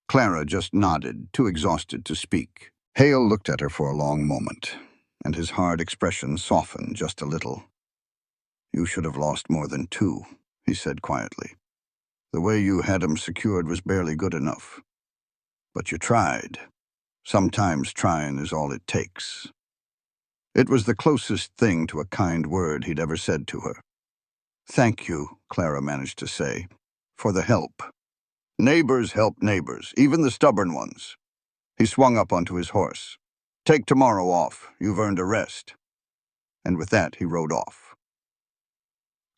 Clara just nodded, too exhausted to speak. Hale looked at her for a long moment, and his hard expression softened just a little. "You should have lost more than 2, he said quietly. "The way you had 'em secured was barely good enough. But you tried. Sometimes trying is all it takes." It was the closest thing to a kind word he'd ever said to her. "Thank you," Clara managed to say, "for the help." Neighbors help neighbors, even the stubborn ones. He swung up onto his horse. "Take tomorrow off. You've earned a rest." And with that, he rode off.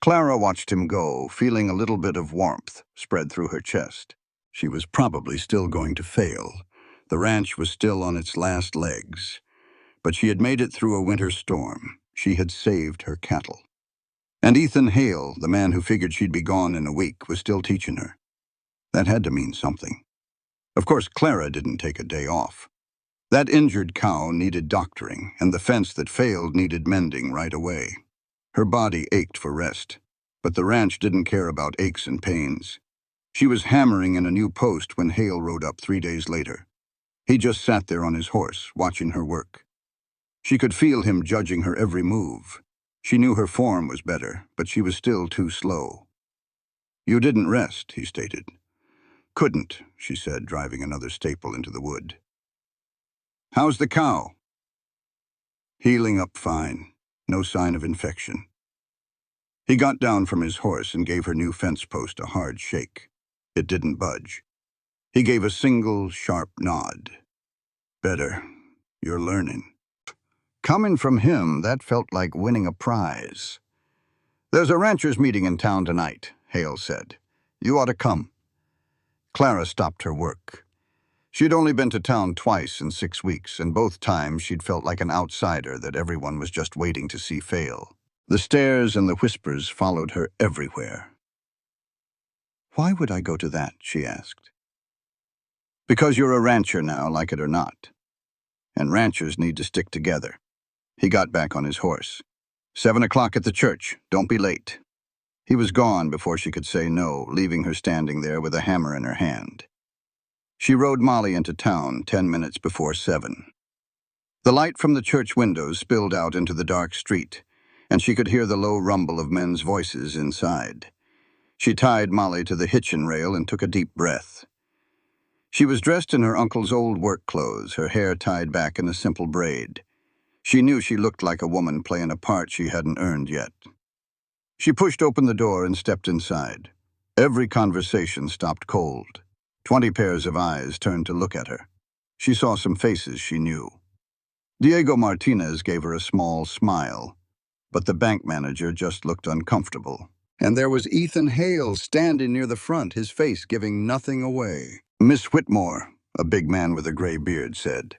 Clara watched him go, feeling a little bit of warmth spread through her chest. She was probably still going to fail. The ranch was still on its last legs. But she had made it through a winter storm. She had saved her cattle. And Ethan Hale, the man who figured she'd be gone in a week, was still teaching her. That had to mean something. Of course, Clara didn't take a day off. That injured cow needed doctoring, and the fence that failed needed mending right away. Her body ached for rest, but the ranch didn't care about aches and pains. She was hammering in a new post when Hale rode up 3 days later. He just sat there on his horse, watching her work. She could feel him judging her every move. She knew her form was better, but she was still too slow. "You didn't rest," he stated. "Couldn't," she said, driving another staple into the wood. "How's the cow?" "Healing up fine. No sign of infection." He got down from his horse and gave her new fence post a hard shake. It didn't budge. He gave a single, sharp nod. Better. You're learning. Coming from him, that felt like winning a prize. There's a ranchers' meeting in town tonight, Hale said. You ought to come. Clara stopped her work. She'd only been to town twice in 6 weeks, and both times she'd felt like an outsider that everyone was just waiting to see fail. The stares and the whispers followed her everywhere. Why would I go to that, she asked. Because you're a rancher now, like it or not. And ranchers need to stick together. He got back on his horse. 7 o'clock at the church. Don't be late. He was gone before she could say no, leaving her standing there with a hammer in her hand. She rode Molly into town 10 minutes before 7. The light from the church windows spilled out into the dark street, and she could hear the low rumble of men's voices inside. She tied Molly to the hitchin rail and took a deep breath. She was dressed in her uncle's old work clothes, her hair tied back in a simple braid. She knew she looked like a woman playing a part she hadn't earned yet. She pushed open the door and stepped inside. Every conversation stopped cold. 20 pairs of eyes turned to look at her. She saw some faces she knew. Diego Martinez gave her a small smile, but the bank manager just looked uncomfortable. And there was Ethan Hale standing near the front, his face giving nothing away. Miss Whitmore, a big man with a gray beard, said.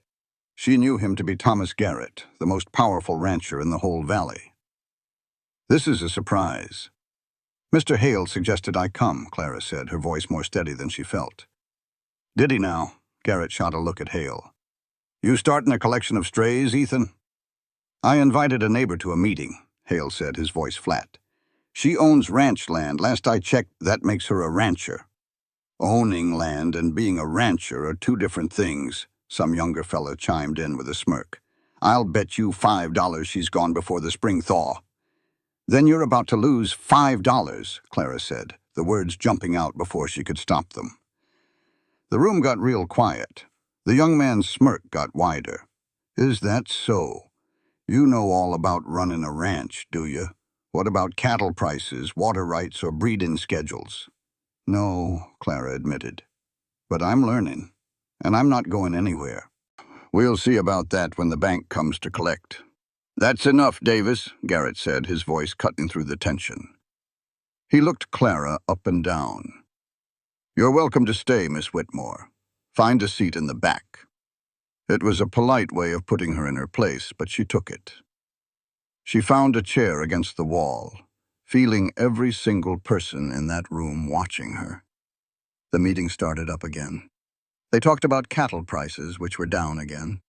She knew him to be Thomas Garrett, the most powerful rancher in the whole valley. This is a surprise. Mr. Hale suggested I come, Clara said, her voice more steady than she felt. Did he now? Garrett shot a look at Hale. You starting a collection of strays, Ethan? I invited a neighbor to a meeting, Hale said, his voice flat. She owns ranch land. Last I checked, that makes her a rancher. Owning land and being a rancher are two different things, some younger fella chimed in with a smirk. I'll bet you $5 she's gone before the spring thaw. Then you're about to lose $5, Clara said, the words jumping out before she could stop them. The room got real quiet. The young man's smirk got wider. Is that so? You know all about running a ranch, do you? What about cattle prices, water rights, or breeding schedules? No, Clara admitted. But I'm learning, and I'm not going anywhere. We'll see about that when the bank comes to collect. That's enough, Davis, Garrett said, his voice cutting through the tension. He looked Clara up and down. You're welcome to stay, Miss Whitmore. Find a seat in the back. It was a polite way of putting her in her place, but she took it. She found a chair against the wall, feeling every single person in that room watching her. The meeting started up again. They talked about cattle prices, which were down again.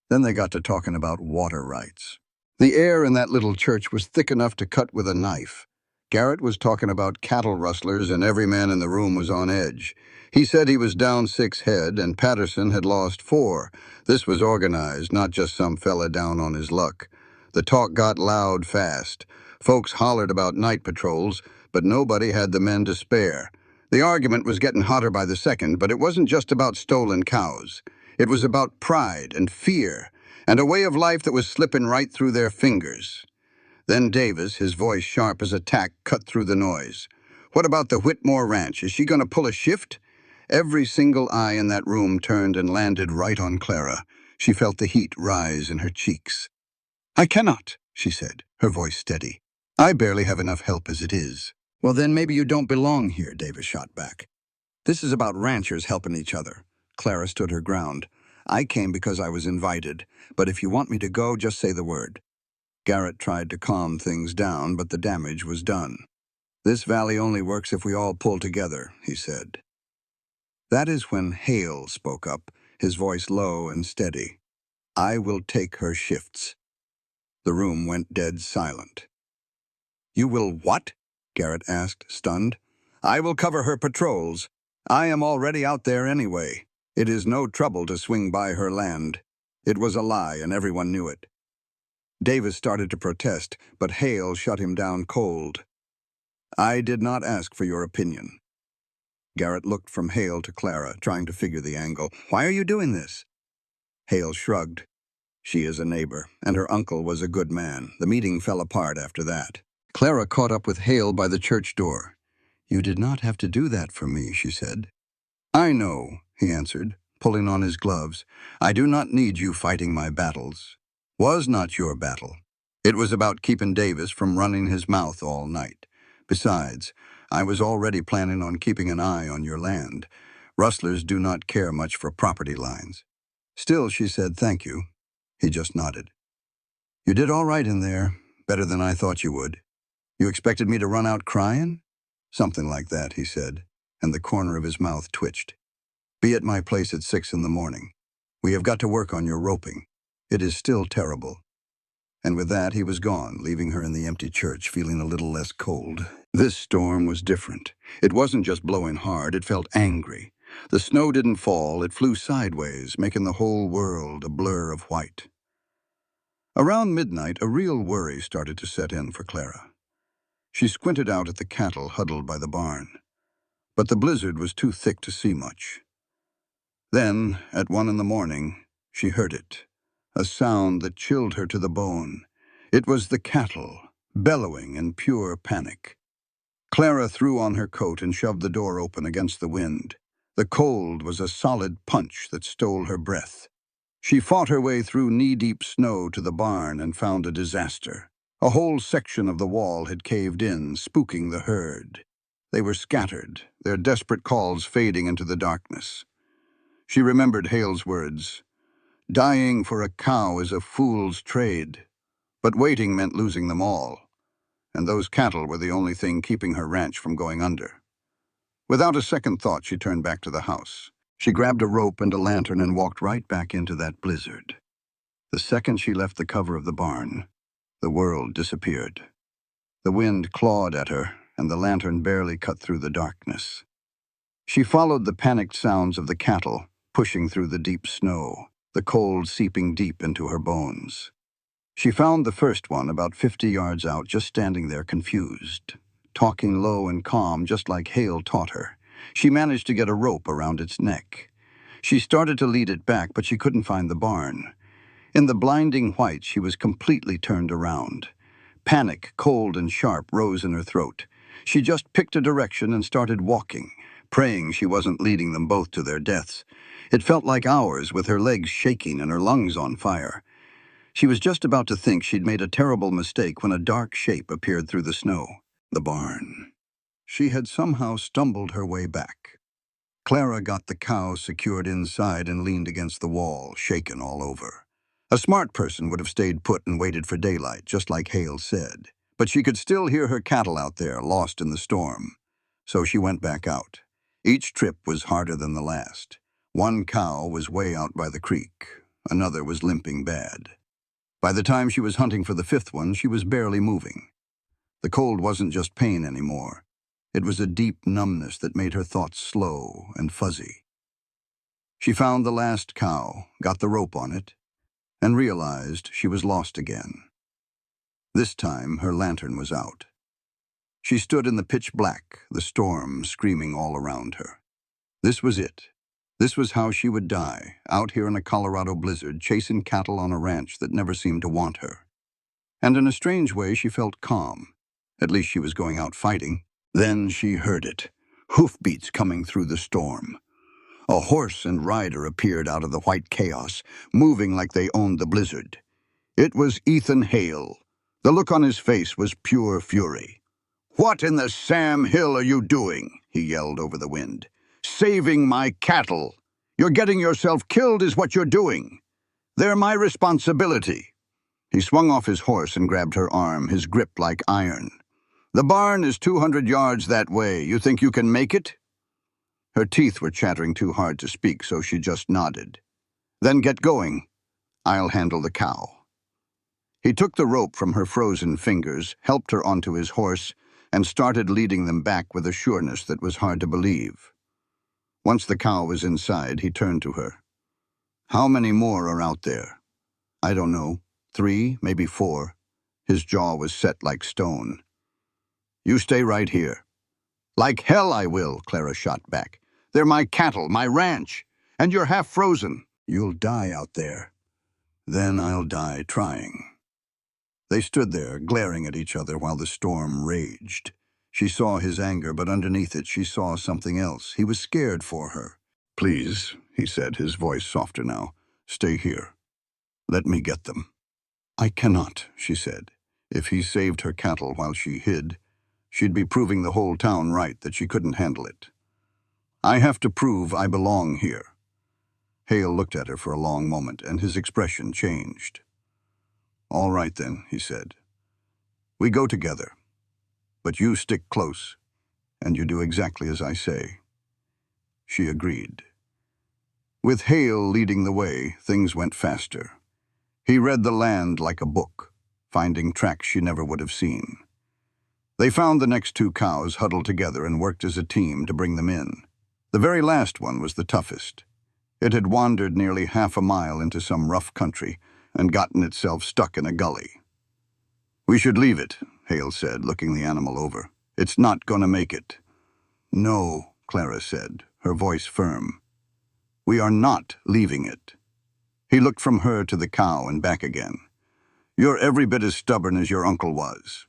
Then they got to talking about water rights. The air in that little church was thick enough to cut with a knife. Garrett was talking about cattle rustlers, and every man in the room was on edge. He said he was down 6 head, and Patterson had lost 4. This was organized, not just some fella down on his luck. The talk got loud fast. Folks hollered about night patrols, but nobody had the men to spare. The argument was getting hotter by the second, but it wasn't just about stolen cows. It was about pride and fear, and a way of life that was slipping right through their fingers. Then Davis, his voice sharp as a tack, cut through the noise. What about the Whitmore Ranch? Is she going to pull a shift? Every single eye in that room turned and landed right on Clara. She felt the heat rise in her cheeks. I cannot, she said, her voice steady. I barely have enough help as it is. Well, then maybe you don't belong here, Davis shot back. This is about ranchers helping each other. Clara stood her ground. I came because I was invited, but if you want me to go, just say the word. Garrett tried to calm things down, but the damage was done. This valley only works if we all pull together, he said. That is when Hale spoke up, his voice low and steady. I will take her shifts. The room went dead silent. You will what? Garrett asked, stunned. I will cover her patrols. I am already out there anyway. It is no trouble to swing by her land. It was a lie, and everyone knew it. Davis started to protest, but Hale shut him down cold. I did not ask for your opinion. Garrett looked from Hale to Clara, trying to figure the angle. Why are you doing this? Hale shrugged. She is a neighbor, and her uncle was a good man. The meeting fell apart after that. Clara caught up with Hale by the church door. You did not have to do that for me, she said. I know, he answered, pulling on his gloves. I do not need you fighting my battles. Was not your battle. It was about keeping Davis from running his mouth all night. Besides, I was already planning on keeping an eye on your land. Rustlers do not care much for property lines. Still, she said, thank you. He just nodded. You did all right in there, better than I thought you would. You expected me to run out crying? Something like that, he said, and the corner of his mouth twitched. Be at my place at 6 in the morning. We have got to work on your roping. It is still terrible. And with that, he was gone, leaving her in the empty church, feeling a little less cold. This storm was different. It wasn't just blowing hard, it felt angry. The snow didn't fall, it flew sideways, making the whole world a blur of white. Around midnight, a real worry started to set in for Clara. She squinted out at the cattle huddled by the barn. But the blizzard was too thick to see much. Then, at 1 in the morning, she heard it, a sound that chilled her to the bone. It was the cattle, bellowing in pure panic. Clara threw on her coat and shoved the door open against the wind. The cold was a solid punch that stole her breath. She fought her way through knee-deep snow to the barn and found a disaster. A whole section of the wall had caved in, spooking the herd. They were scattered, their desperate calls fading into the darkness. She remembered Hale's words. Dying for a cow is a fool's trade. But waiting meant losing them all. And those cattle were the only thing keeping her ranch from going under. Without a second thought, she turned back to the house. She grabbed a rope and a lantern and walked right back into that blizzard. The second she left the cover of the barn, the world disappeared. The wind clawed at her, and the lantern barely cut through the darkness. She followed the panicked sounds of the cattle, pushing through the deep snow, the cold seeping deep into her bones. She found the first one about 50 yards out, just standing there confused, talking low and calm, just like Hale taught her. She managed to get a rope around its neck. She started to lead it back, but she couldn't find the barn. In the blinding white, she was completely turned around. Panic, cold and sharp, rose in her throat. She just picked a direction and started walking, praying she wasn't leading them both to their deaths. It felt like hours, with her legs shaking and her lungs on fire. She was just about to think she'd made a terrible mistake when a dark shape appeared through the snow. The barn. She had somehow stumbled her way back. Clara got the cow secured inside and leaned against the wall, shaken all over. A smart person would have stayed put and waited for daylight, just like Hale said. But she could still hear her cattle out there, lost in the storm. So she went back out. Each trip was harder than the last. One cow was way out by the creek. Another was limping bad. By the time she was hunting for the fifth one, she was barely moving. The cold wasn't just pain anymore. It was a deep numbness that made her thoughts slow and fuzzy. She found the last cow, got the rope on it, and realized she was lost again. This time, her lantern was out. She stood in the pitch black, the storm screaming all around her. This was it. This was how she would die, out here in a Colorado blizzard, chasing cattle on a ranch that never seemed to want her. And in a strange way, she felt calm. At least she was going out fighting. Then she heard it, hoofbeats coming through the storm. A horse and rider appeared out of the white chaos, moving like they owned the blizzard. It was Ethan Hale. The look on his face was pure fury. "What in the Sam Hill are you doing?" he yelled over the wind. "Saving my cattle. You're getting yourself killed is what you're doing. They're my responsibility." He swung off his horse and grabbed her arm, his grip like iron. "The barn is 200 yards that way. You think you can make it?" Her teeth were chattering too hard to speak, so she just nodded. "Then get going. I'll handle the cow." He took the rope from her frozen fingers, helped her onto his horse, and started leading them back with a sureness that was hard to believe. Once the cow was inside, he turned to her. "How many more are out there?" "I don't know. 3, maybe 4. His jaw was set like stone. "You stay right here." "Like hell I will," Clara shot back. "They're my cattle, my ranch, and you're half frozen." "You'll die out there." "Then I'll die trying." They stood there, glaring at each other while the storm raged. She saw his anger, but underneath it she saw something else. He was scared for her. Please, he said, his voice softer now. Stay here. Let me get them. I cannot, she said. If he saved her cattle while she hid, she'd be proving the whole town right that she couldn't handle it. I have to prove I belong here. Hale looked at her for a long moment, and his expression changed. All right then, he said. We go together. But you stick close, and you do exactly as I say. She agreed. With Hale leading the way, things went faster. He read the land like a book, finding tracks she never would have seen. They found the next 2 cows huddled together and worked as a team to bring them in. The very last one was the toughest. It had wandered nearly half a mile into some rough country and gotten itself stuck in a gully. We should leave it, Hale said, looking the animal over. It's not going to make it. No, Clara said, her voice firm. We are not leaving it. He looked from her to the cow and back again. You're every bit as stubborn as your uncle was.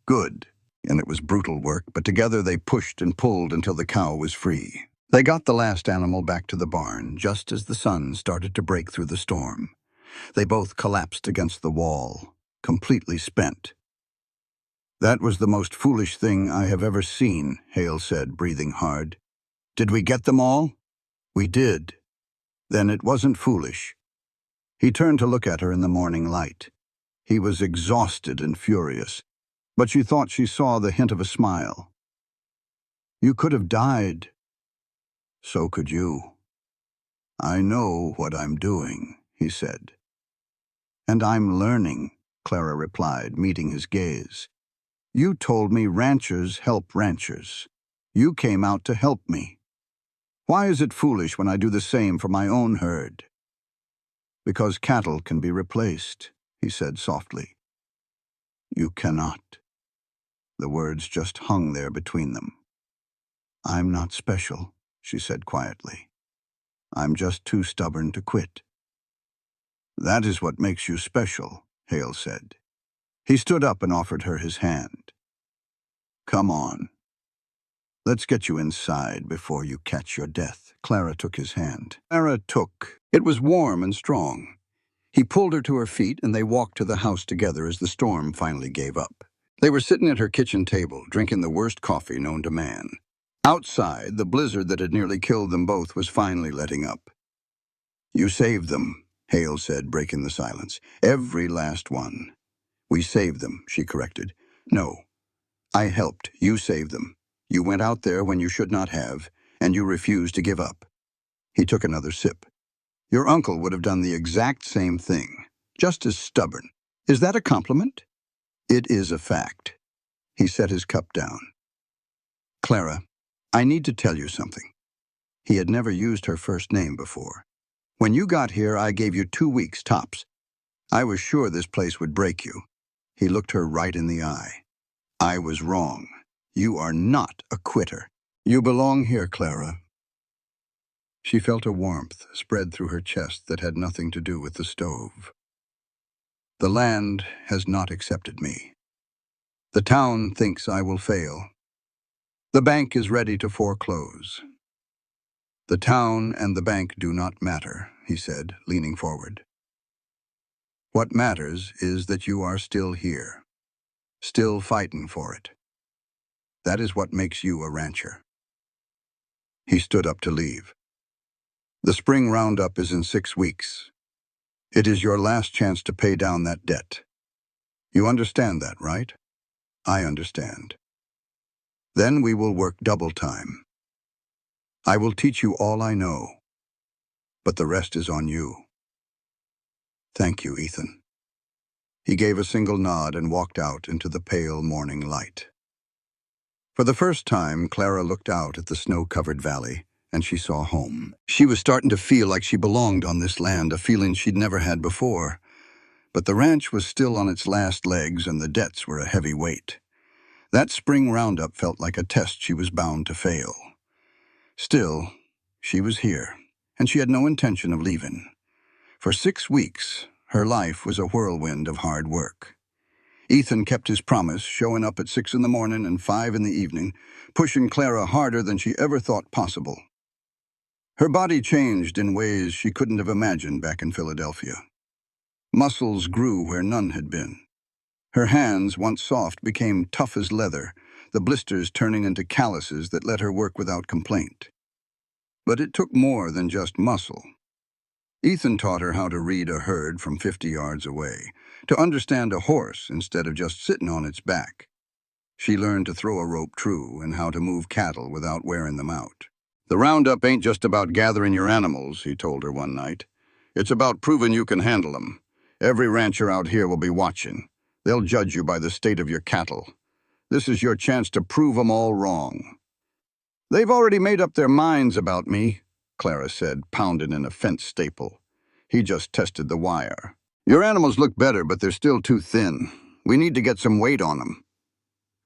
Good. And it was brutal work, but together they pushed and pulled until the cow was free. They got the last animal back to the barn just as the sun started to break through the storm. They both collapsed against the wall, completely spent. That was the most foolish thing I have ever seen, Hale said, breathing hard. Did we get them all? We did. Then it wasn't foolish. He turned to look at her in the morning light. He was exhausted and furious, but she thought she saw the hint of a smile. You could have died. So could you. I know what I'm doing, he said. And I'm learning, Clara replied, meeting his gaze. You told me ranchers help ranchers. You came out to help me. Why is it foolish when I do the same for my own herd? Because cattle can be replaced, he said softly. You cannot. The words just hung there between them. I'm not special, she said quietly. I'm just too stubborn to quit. That is what makes you special, Hale said. He stood up and offered her his hand. Come on. Let's get you inside before you catch your death. Clara took his hand. It was warm and strong. He pulled her to her feet and they walked to the house together as the storm finally gave up. They were sitting at her kitchen table, drinking the worst coffee known to man. Outside, the blizzard that had nearly killed them both was finally letting up. You saved them, Hale said, breaking the silence. Every last one. We saved them, she corrected. No. I helped. You saved them. You went out there when you should not have, and you refused to give up. He took another sip. Your uncle would have done the exact same thing, just as stubborn. Is that a compliment? It is a fact. He set his cup down. Clara, I need to tell you something. He had never used her first name before. When you got here, I gave you 2 weeks tops. I was sure this place would break you. He looked her right in the eye. I was wrong. You are not a quitter. You belong here, Clara. She felt a warmth spread through her chest that had nothing to do with the stove. The land has not accepted me. The town thinks I will fail. The bank is ready to foreclose. The town and the bank do not matter, he said, leaning forward. What matters is that you are still here, still fighting for it. That is what makes you a rancher. He stood up to leave. The spring roundup is in 6 weeks. It is your last chance to pay down that debt. You understand that, right? I understand. Then we will work double time. I will teach you all I know, but the rest is on you. Thank you, Ethan. He gave a single nod and walked out into the pale morning light. For the first time, Clara looked out at the snow-covered valley, and she saw home. She was starting to feel like she belonged on this land, a feeling she'd never had before. But the ranch was still on its last legs, and the debts were a heavy weight. That spring roundup felt like a test she was bound to fail. Still, she was here, and she had no intention of leaving. For 6 weeks, her life was a whirlwind of hard work. Ethan kept his promise, showing up at 6 in the morning and 5 in the evening, pushing Clara harder than she ever thought possible. Her body changed in ways she couldn't have imagined back in Philadelphia. Muscles grew where none had been. Her hands, once soft, became tough as leather, the blisters turning into calluses that let her work without complaint. But it took more than just muscle. Ethan taught her how to read a herd from 50 yards away, to understand a horse instead of just sitting on its back. She learned to throw a rope true and how to move cattle without wearing them out. "The roundup ain't just about gathering your animals," he told her one night. "It's about proving you can handle them. Every rancher out here will be watching. They'll judge you by the state of your cattle. This is your chance to prove 'em all wrong." "They've already made up their minds about me," Clara said, pounding in a fence staple. He just tested the wire. "Your animals look better, but they're still too thin. We need to get some weight on them."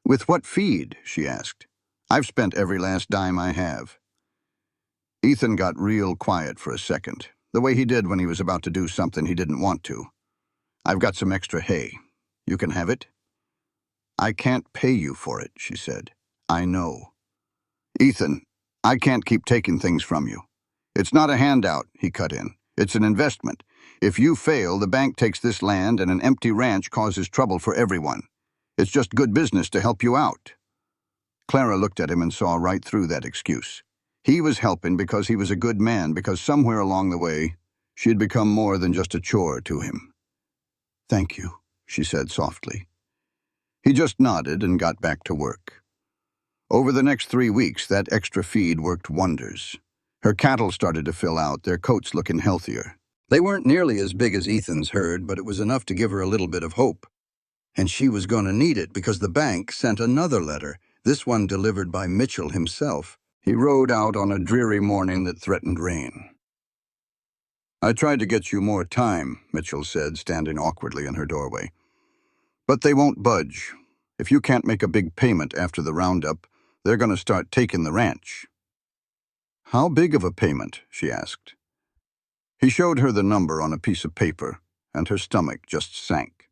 "With what feed?" she asked. "I've spent every last dime I have." Ethan got real quiet for a second, the way he did when he was about to do something he didn't want to. "I've got some extra hay. You can have it?" "I can't pay you for it," she said. "I know." "Ethan, I can't keep taking things from you." "It's not a handout," he cut in. "It's an investment. If you fail, the bank takes this land, and an empty ranch causes trouble for everyone. It's just good business to help you out." Clara looked at him and saw right through that excuse. He was helping because he was a good man, because somewhere along the way, she had become more than just a chore to him. "Thank you," she said softly. He just nodded and got back to work. Over the next 3 weeks, that extra feed worked wonders. Her cattle started to fill out, their coats looking healthier. They weren't nearly as big as Ethan's herd, but it was enough to give her a little bit of hope. And she was going to need it because the bank sent another letter, this one delivered by Mitchell himself. He rode out on a dreary morning that threatened rain. "I tried to get you more time," Mitchell said, standing awkwardly in her doorway. "But they won't budge. If you can't make a big payment after the roundup, they're going to start taking the ranch." "How big of a payment?" she asked. He showed her the number on a piece of paper, and her stomach just sank.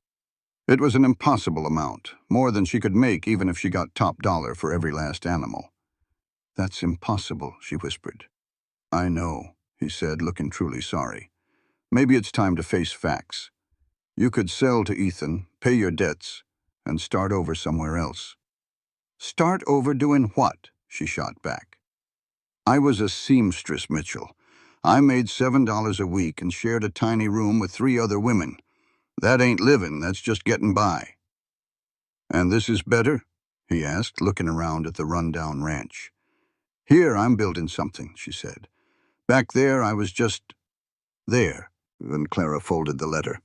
It was an impossible amount, more than she could make even if she got top dollar for every last animal. "That's impossible," she whispered. "I know," he said, looking truly sorry. "Maybe it's time to face facts. You could sell to Ethan, pay your debts, and start over somewhere else." "Start over doing what?" she shot back. "I was a seamstress, Mitchell. I made $7 a week and shared a tiny room with 3 other women. That ain't living, that's just getting by." "And this is better?" he asked, looking around at the rundown ranch. "Here I'm building something," she said. "Back there I was just there." Then Clara folded the letter.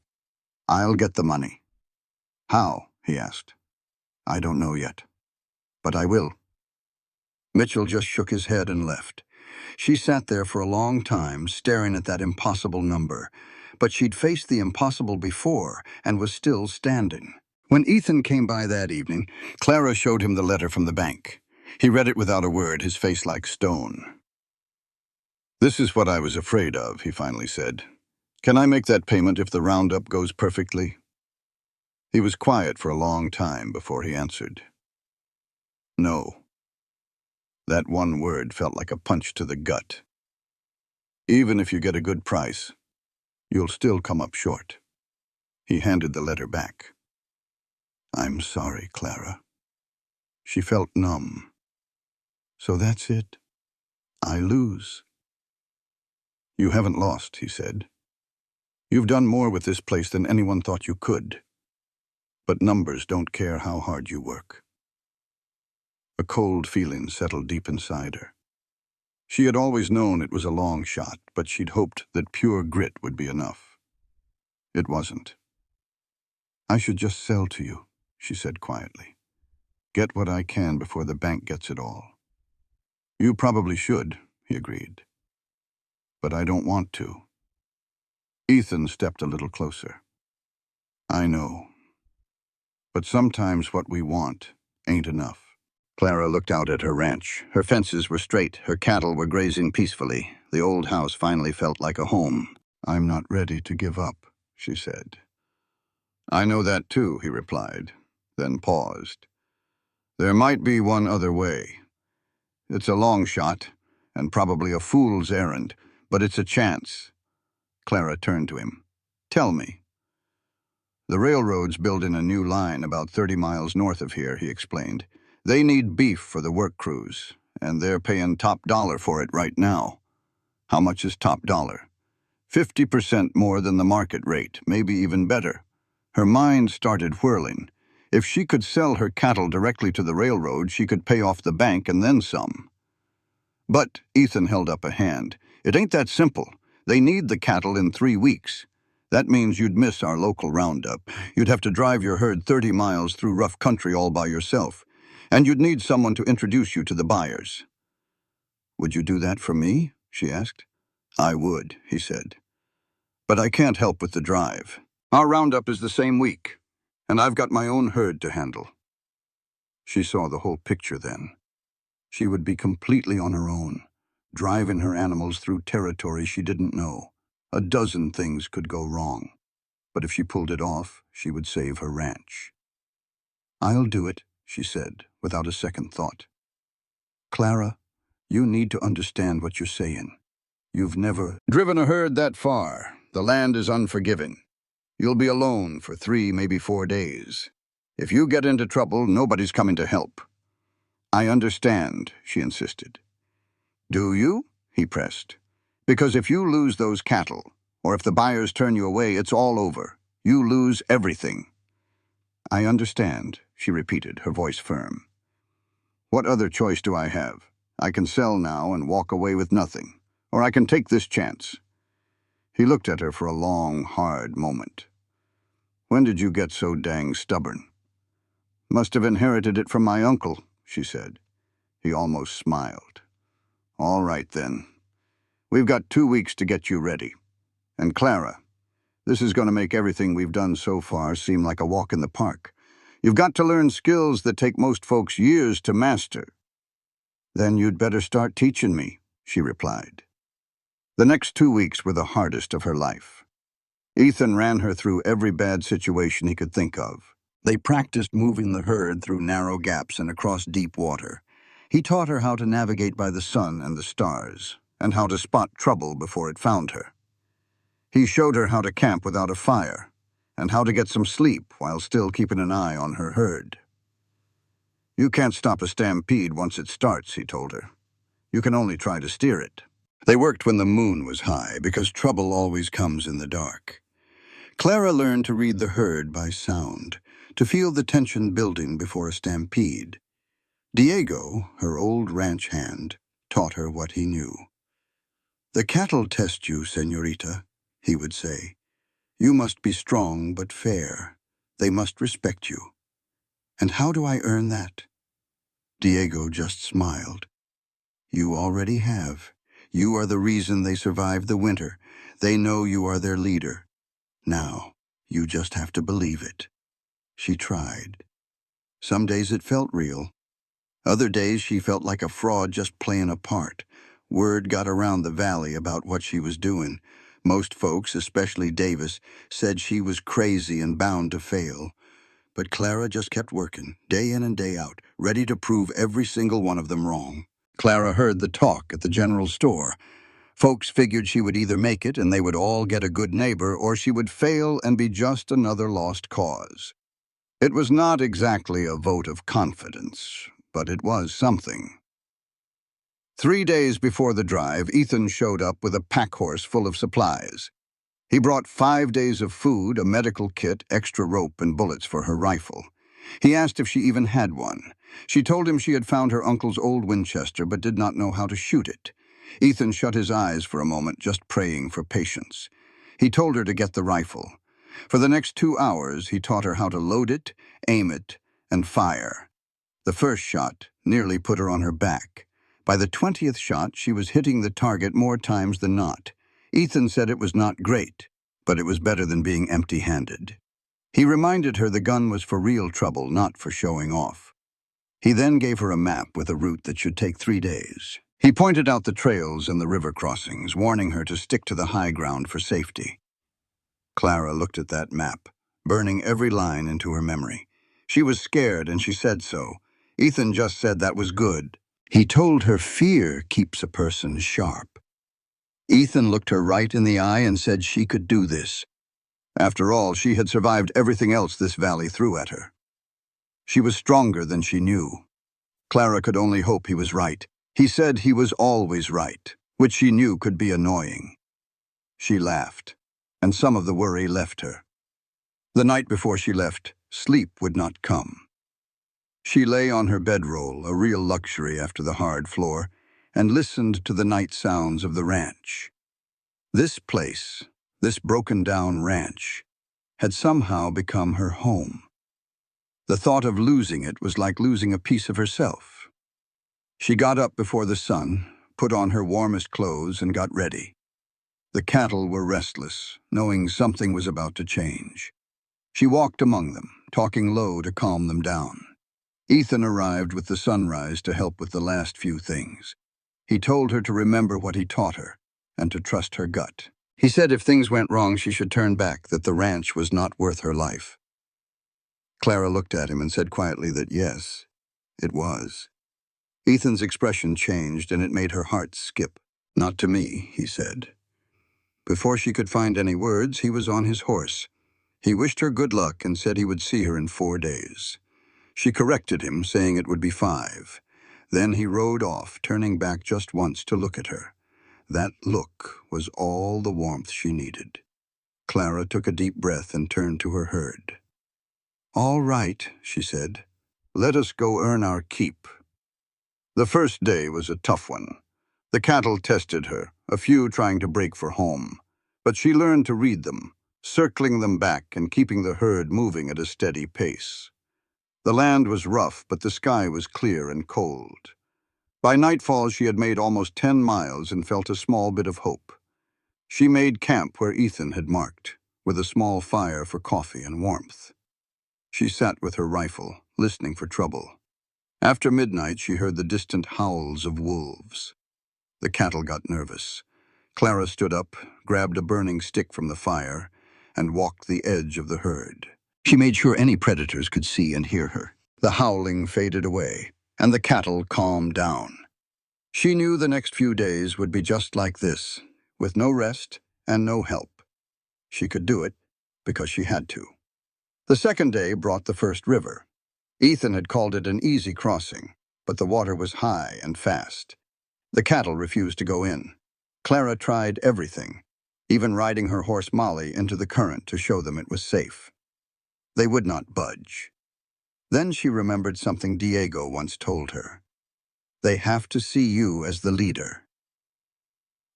"I'll get the money." "How?" he asked. "I don't know yet, but I will." Mitchell just shook his head and left. She sat there for a long time, staring at that impossible number. But she'd faced the impossible before and was still standing. When Ethan came by that evening, Clara showed him the letter from the bank. He read it without a word, his face like stone. "This is what I was afraid of," he finally said. "Can I make that payment if the roundup goes perfectly?" He was quiet for a long time before he answered. "No." That one word felt like a punch to the gut. "Even if you get a good price, you'll still come up short." He handed the letter back. "I'm sorry, Clara." She felt numb. "So that's it? I lose." "You haven't lost," he said. "You've done more with this place than anyone thought you could. But numbers don't care how hard you work." A cold feeling settled deep inside her. She had always known it was a long shot, but she'd hoped that pure grit would be enough. It wasn't. "I should just sell to you," she said quietly. "Get what I can before the bank gets it all." "You probably should," he agreed. "But I don't want to." Ethan stepped a little closer. "I know. But sometimes what we want ain't enough." Clara looked out at her ranch. Her fences were straight, her cattle were grazing peacefully. The old house finally felt like a home. "I'm not ready to give up," she said. "I know that too," he replied, then paused. "There might be one other way. It's a long shot, and probably a fool's errand, but it's a chance." Clara turned to him. "Tell me." "The railroad's building a new line about 30 miles north of here," he explained. "They need beef for the work crews, and they're paying top dollar for it right now." "How much is top dollar?" 50% more than the market rate, maybe even better." Her mind started whirling. If she could sell her cattle directly to the railroad, she could pay off the bank and then some. "But," Ethan held up a hand, "it ain't that simple. They need the cattle in 3 weeks. That means you'd miss our local roundup. You'd have to drive your herd 30 miles through rough country all by yourself. And you'd need someone to introduce you to the buyers." "Would you do that for me?" she asked. "I would," he said. "But I can't help with the drive. Our roundup is the same week, and I've got my own herd to handle." She saw the whole picture then. She would be completely on her own, driving her animals through territory she didn't know. A dozen things could go wrong, but if she pulled it off, she would save her ranch. "I'll do it," she said, without a second thought. "Clara, you need to understand what you're saying. You've never driven a herd that far. The land is unforgiving. You'll be alone for 3, maybe 4 days. If you get into trouble, nobody's coming to help." "I understand," she insisted. "Do you?" he pressed. "Because if you lose those cattle, or if the buyers turn you away, it's all over. You lose everything." "I understand," she repeated, her voice firm. "What other choice do I have? I can sell now and walk away with nothing, or I can take this chance." He looked at her for a long, hard moment. "When did you get so dang stubborn?" "Must have inherited it from my uncle," she said. He almost smiled. "All right, then. We've got 2 weeks to get you ready. And Clara, this is going to make everything we've done so far seem like a walk in the park. You've got to learn skills that take most folks years to master." "Then you'd better start teaching me," she replied. The next 2 weeks were the hardest of her life. Ethan ran her through every bad situation he could think of. They practiced moving the herd through narrow gaps and across deep water. He taught her how to navigate by the sun and the stars, and how to spot trouble before it found her. He showed her how to camp without a fire, and how to get some sleep while still keeping an eye on her herd. "You can't stop a stampede once it starts," he told her. "You can only try to steer it." They worked when the moon was high, because trouble always comes in the dark. Clara learned to read the herd by sound, to feel the tension building before a stampede. Diego, her old ranch hand, taught her what he knew. "The cattle test you, señorita," he would say. "You must be strong but fair. They must respect you." "And how do I earn that?" Diego just smiled. "You already have. You are the reason they survived the winter. They know you are their leader. Now, you just have to believe it." She tried. Some days it felt real. Other days she felt like a fraud just playing a part. Word got around the valley about what she was doing. Most folks, especially Davis, said she was crazy and bound to fail. But Clara just kept working, day in and day out, ready to prove every single one of them wrong. Clara heard the talk at the general store. Folks figured she would either make it and they would all get a good neighbor, or she would fail and be just another lost cause. It was not exactly a vote of confidence, but it was something. 3 days before the drive, Ethan showed up with a pack horse full of supplies. He brought 5 days of food, a medical kit, extra rope, and bullets for her rifle. He asked if she even had one. She told him she had found her uncle's old Winchester but did not know how to shoot it. Ethan shut his eyes for a moment, just praying for patience. He told her to get the rifle. For the next 2 hours, he taught her how to load it, aim it, and fire. The first shot nearly put her on her back. By the 20th shot, she was hitting the target more times than not. Ethan said it was not great, but it was better than being empty-handed. He reminded her the gun was for real trouble, not for showing off. He then gave her a map with a route that should take 3 days. He pointed out the trails and the river crossings, warning her to stick to the high ground for safety. Clara looked at that map, burning every line into her memory. She was scared, and she said so. Ethan just said that was good. He told her fear keeps a person sharp. Ethan looked her right in the eye and said she could do this. After all, she had survived everything else this valley threw at her. She was stronger than she knew. Clara could only hope he was right. He said he was always right, which she knew could be annoying. She laughed, and some of the worry left her. The night before she left, sleep would not come. She lay on her bedroll, a real luxury after the hard floor, and listened to the night sounds of the ranch. This place, this broken-down ranch, had somehow become her home. The thought of losing it was like losing a piece of herself. She got up before the sun, put on her warmest clothes, and got ready. The cattle were restless, knowing something was about to change. She walked among them, talking low to calm them down. Ethan arrived with the sunrise to help with the last few things. He told her to remember what he taught her, and to trust her gut. He said if things went wrong, she should turn back, that the ranch was not worth her life. Clara looked at him and said quietly that yes, it was. Ethan's expression changed, and it made her heart skip. "Not to me," he said. Before she could find any words, he was on his horse. He wished her good luck and said he would see her in 4 days. She corrected him, saying it would be 5. Then he rode off, turning back just once to look at her. That look was all the warmth she needed. Clara took a deep breath and turned to her herd. "All right," she said. "Let us go earn our keep." The first day was a tough one. The cattle tested her, a few trying to break for home. But she learned to read them, circling them back and keeping the herd moving at a steady pace. The land was rough, but the sky was clear and cold. By nightfall, she had made almost 10 miles and felt a small bit of hope. She made camp where Ethan had marked, with a small fire for coffee and warmth. She sat with her rifle, listening for trouble. After midnight, she heard the distant howls of wolves. The cattle got nervous. Clara stood up, grabbed a burning stick from the fire, and walked the edge of the herd. She made sure any predators could see and hear her. The howling faded away, and the cattle calmed down. She knew the next few days would be just like this, with no rest and no help. She could do it because she had to. The second day brought the first river. Ethan had called it an easy crossing, but the water was high and fast. The cattle refused to go in. Clara tried everything, even riding her horse Molly into the current to show them it was safe. They would not budge. Then she remembered something Diego once told her. They have to see you as the leader.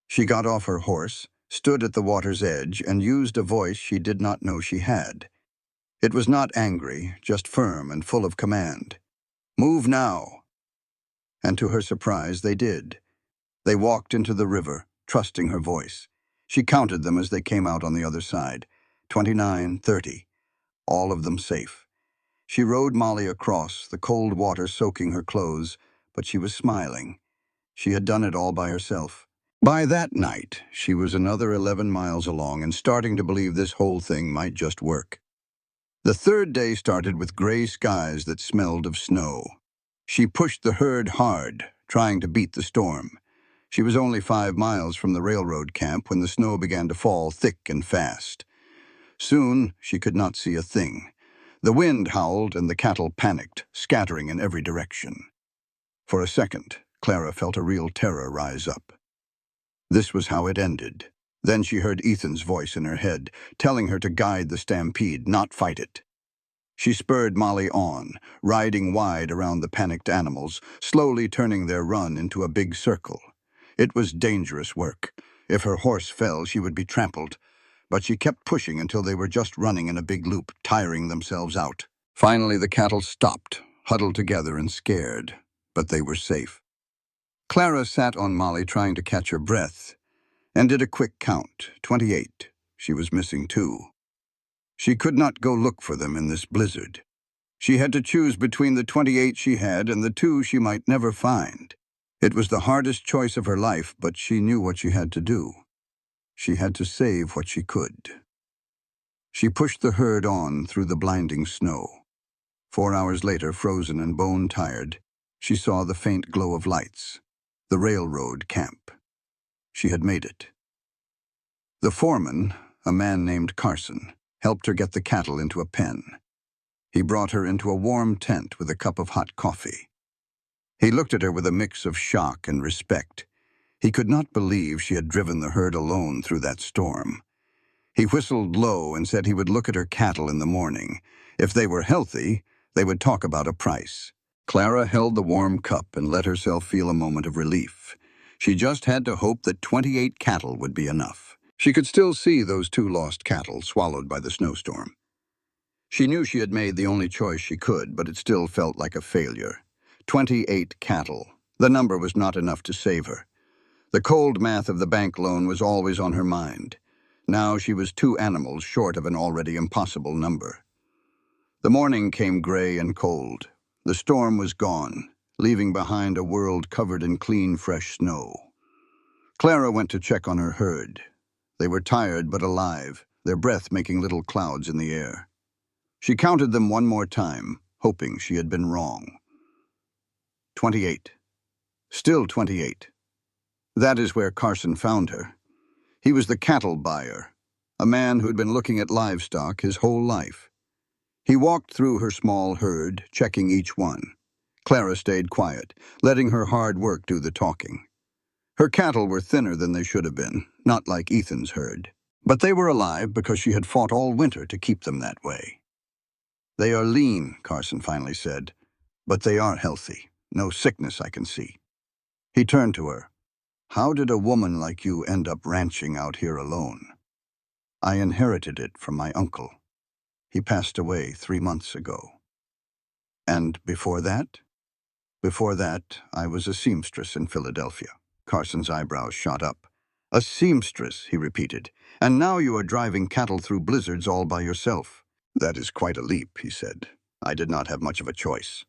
She got off her horse, stood at the water's edge, and used a voice she did not know she had. It was not angry, just firm and full of command. "Move now." And to her surprise, they did. They walked into the river, trusting her voice. She counted them as they came out on the other side. 29, 30. All of them safe. She rode Molly across, the cold water soaking her clothes, but she was smiling. She had done it all by herself. By that night, she was another 11 miles along and starting to believe this whole thing might just work. The third day started with gray skies that smelled of snow. She pushed the herd hard, trying to beat the storm. She was only 5 miles from the railroad camp when the snow began to fall thick and fast. Soon, she could not see a thing. The wind howled and the cattle panicked, scattering in every direction. For a second, Clara felt a real terror rise up. This was how it ended. Then she heard Ethan's voice in her head, telling her to guide the stampede, not fight it. She spurred Molly on, riding wide around the panicked animals, slowly turning their run into a big circle. It was dangerous work. If her horse fell, she would be trampled. But she kept pushing until they were just running in a big loop, tiring themselves out. Finally, the cattle stopped, huddled together and scared, but they were safe. Clara sat on Molly trying to catch her breath, and did a quick count, 28. She was missing 2. She could not go look for them in this blizzard. She had to choose between the 28 she had and the 2 she might never find. It was the hardest choice of her life, but she knew what she had to do. She had to save what she could. She pushed the herd on through the blinding snow. 4 hours later, frozen and bone-tired, She saw the faint glow of lights. The railroad camp. She had made it. The foreman, a man named Carson, helped her get the cattle into a pen. He brought her into a warm tent with a cup of hot coffee. He looked at her with a mix of shock and respect. He could not believe she had driven the herd alone through that storm. He whistled low and said he would look at her cattle in the morning. If they were healthy, they would talk about a price. Clara held the warm cup and let herself feel a moment of relief. She just had to hope that 28 cattle would be enough. She could still see those 2 lost cattle swallowed by the snowstorm. She knew she had made the only choice she could, but it still felt like a failure. 28 cattle. The number was not enough to save her. The cold math of the bank loan was always on her mind. Now she was 2 animals short of an already impossible number. The morning came gray and cold. The storm was gone, leaving behind a world covered in clean, fresh snow. Clara went to check on her herd. They were tired but alive, their breath making little clouds in the air. She counted them one more time, hoping she had been wrong. 28. Still 28. That is where Carson found her. He was the cattle buyer, a man who'd been looking at livestock his whole life. He walked through her small herd, checking each one. Clara stayed quiet, letting her hard work do the talking. Her cattle were thinner than they should have been, not like Ethan's herd. But they were alive because she had fought all winter to keep them that way. They are lean, Carson finally said, but they are healthy. No sickness I can see. He turned to her. How did a woman like you end up ranching out here alone? I inherited it from my uncle. He passed away 3 months ago. And before that? Before that, I was a seamstress in Philadelphia. Carson's eyebrows shot up. A seamstress, he repeated. And now you are driving cattle through blizzards all by yourself. That is quite a leap, he said. I did not have much of a choice.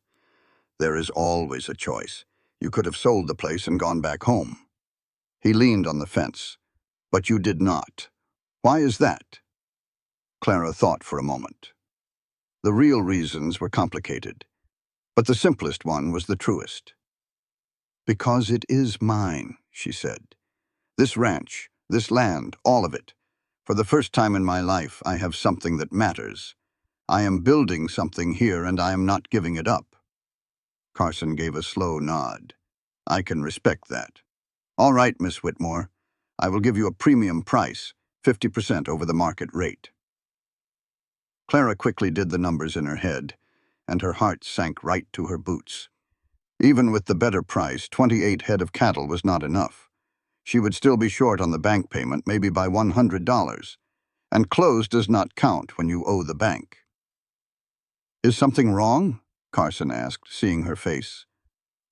There is always a choice. You could have sold the place and gone back home. He leaned on the fence. But you did not. Why is that? Clara thought for a moment. The real reasons were complicated, but the simplest one was the truest. Because it is mine, she said. This ranch, this land, all of it. For the first time in my life, I have something that matters. I am building something here, and I am not giving it up. Carson gave a slow nod. I can respect that. All right, Miss Whitmore. I will give you a premium price, 50% over the market rate. Clara quickly did the numbers in her head, and her heart sank right to her boots. Even with the better price, 28 head of cattle was not enough. She would still be short on the bank payment, maybe by $100, and close does not count when you owe the bank. Is something wrong? Carson asked, seeing her face.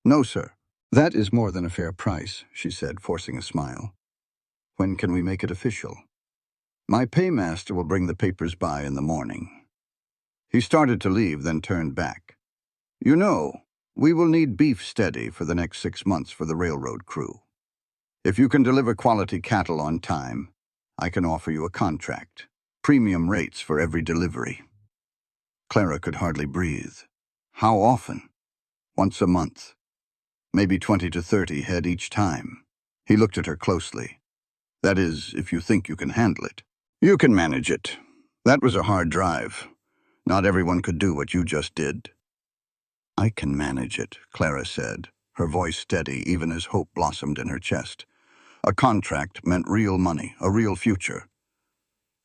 No, sir. That is more than a fair price, she said, forcing a smile. When can we make it official? My paymaster will bring the papers by in the morning. He started to leave, then turned back. You know, we will need beef steady for the next 6 months for the railroad crew. If you can deliver quality cattle on time, I can offer you a contract. Premium rates for every delivery. Clara could hardly breathe. How often? Once a month. Maybe 20 to 30 head each time. He looked at her closely. That is, if you think you can handle it. You can manage it. That was a hard drive. Not everyone could do what you just did. I can manage it, Clara said, her voice steady even as hope blossomed in her chest. A contract meant real money, a real future.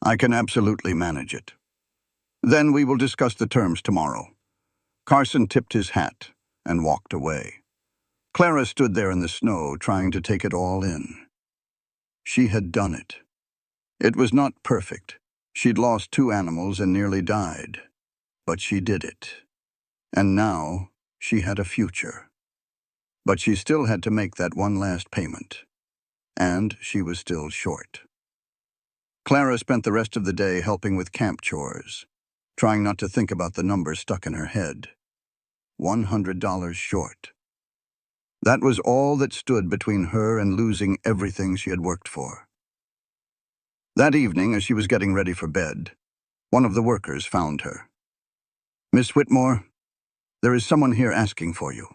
I can absolutely manage it. Then we will discuss the terms tomorrow. Carson tipped his hat and walked away. Clara stood there in the snow, trying to take it all in. She had done it. It was not perfect. She'd lost 2 animals and nearly died. But she did it. And now she had a future. But she still had to make that one last payment. And she was still short. Clara spent the rest of the day helping with camp chores, trying not to think about the number stuck in her head. $100 short. That was all that stood between her and losing everything she had worked for. That evening, as she was getting ready for bed, one of the workers found her. Miss Whitmore, there is someone here asking for you.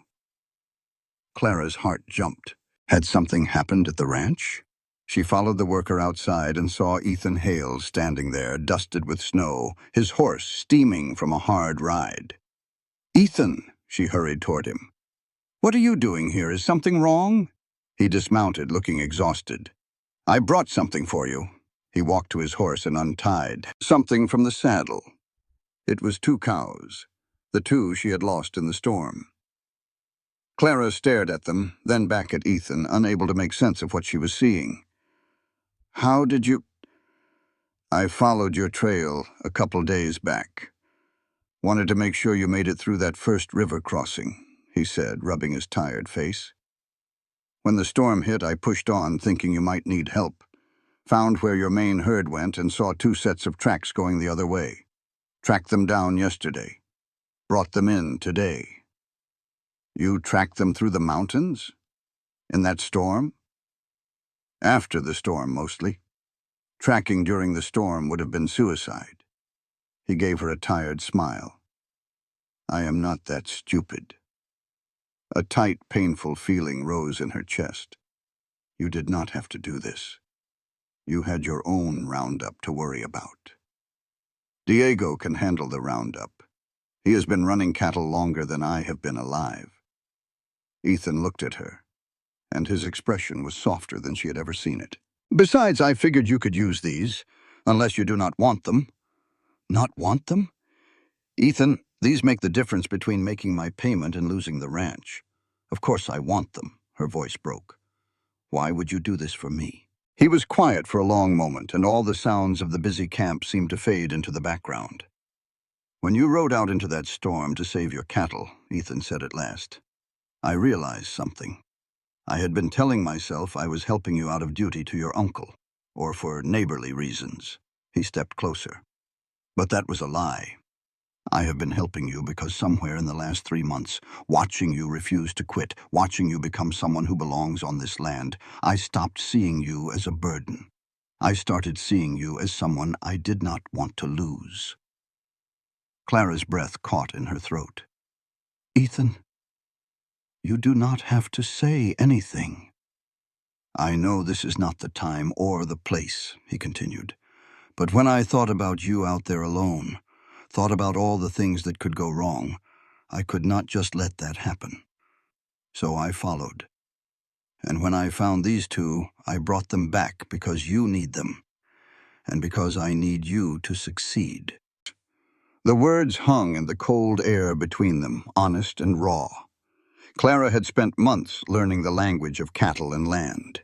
Clara's heart jumped. Had something happened at the ranch? She followed the worker outside and saw Ethan Hale standing there, dusted with snow, his horse steaming from a hard ride. "Ethan," she hurried toward him. "What are you doing here? Is something wrong?" He dismounted, looking exhausted. "I brought something for you." He walked to his horse and untied something from the saddle. It was 2 cows, the 2 she had lost in the storm. Clara stared at them, then back at Ethan, unable to make sense of what she was seeing. "How did you—" "I followed your trail a couple days back. Wanted to make sure you made it through that first river crossing," he said, rubbing his tired face. "When the storm hit, I pushed on, thinking you might need help. Found where your main herd went and saw 2 sets of tracks going the other way. Tracked them down yesterday. Brought them in today." "You tracked them through the mountains? In that storm?" "After the storm, mostly. Tracking during the storm would have been suicide." He gave her a tired smile. "I am not that stupid." A tight, painful feeling rose in her chest. "You did not have to do this. You had your own roundup to worry about. Diego can handle the roundup. He has been running cattle longer than I have been alive." Ethan looked at her, and his expression was softer than she had ever seen it. "Besides, I figured you could use these, unless you do not want them." "Not want them?" "Ethan, these make the difference between making my payment and losing the ranch. Of course I want them." Her voice broke. "Why would you do this for me?" He was quiet for a long moment, and all the sounds of the busy camp seemed to fade into the background. "When you rode out into that storm to save your cattle," Ethan said at last, "I realized something. I had been telling myself I was helping you out of duty to your uncle, or for neighborly reasons." He stepped closer. "But that was a lie. I have been helping you because somewhere in the last 3 months, watching you refuse to quit, watching you become someone who belongs on this land, I stopped seeing you as a burden. I started seeing you as someone I did not want to lose." Clara's breath caught in her throat. "Ethan, you do not have to say anything." "I know this is not the time or the place," he continued. "But when I thought about you out there alone, thought about all the things that could go wrong, I could not just let that happen. So I followed. And when I found these 2, I brought them back because you need them, and because I need you to succeed." The words hung in the cold air between them, honest and raw. Clara had spent months learning the language of cattle and land.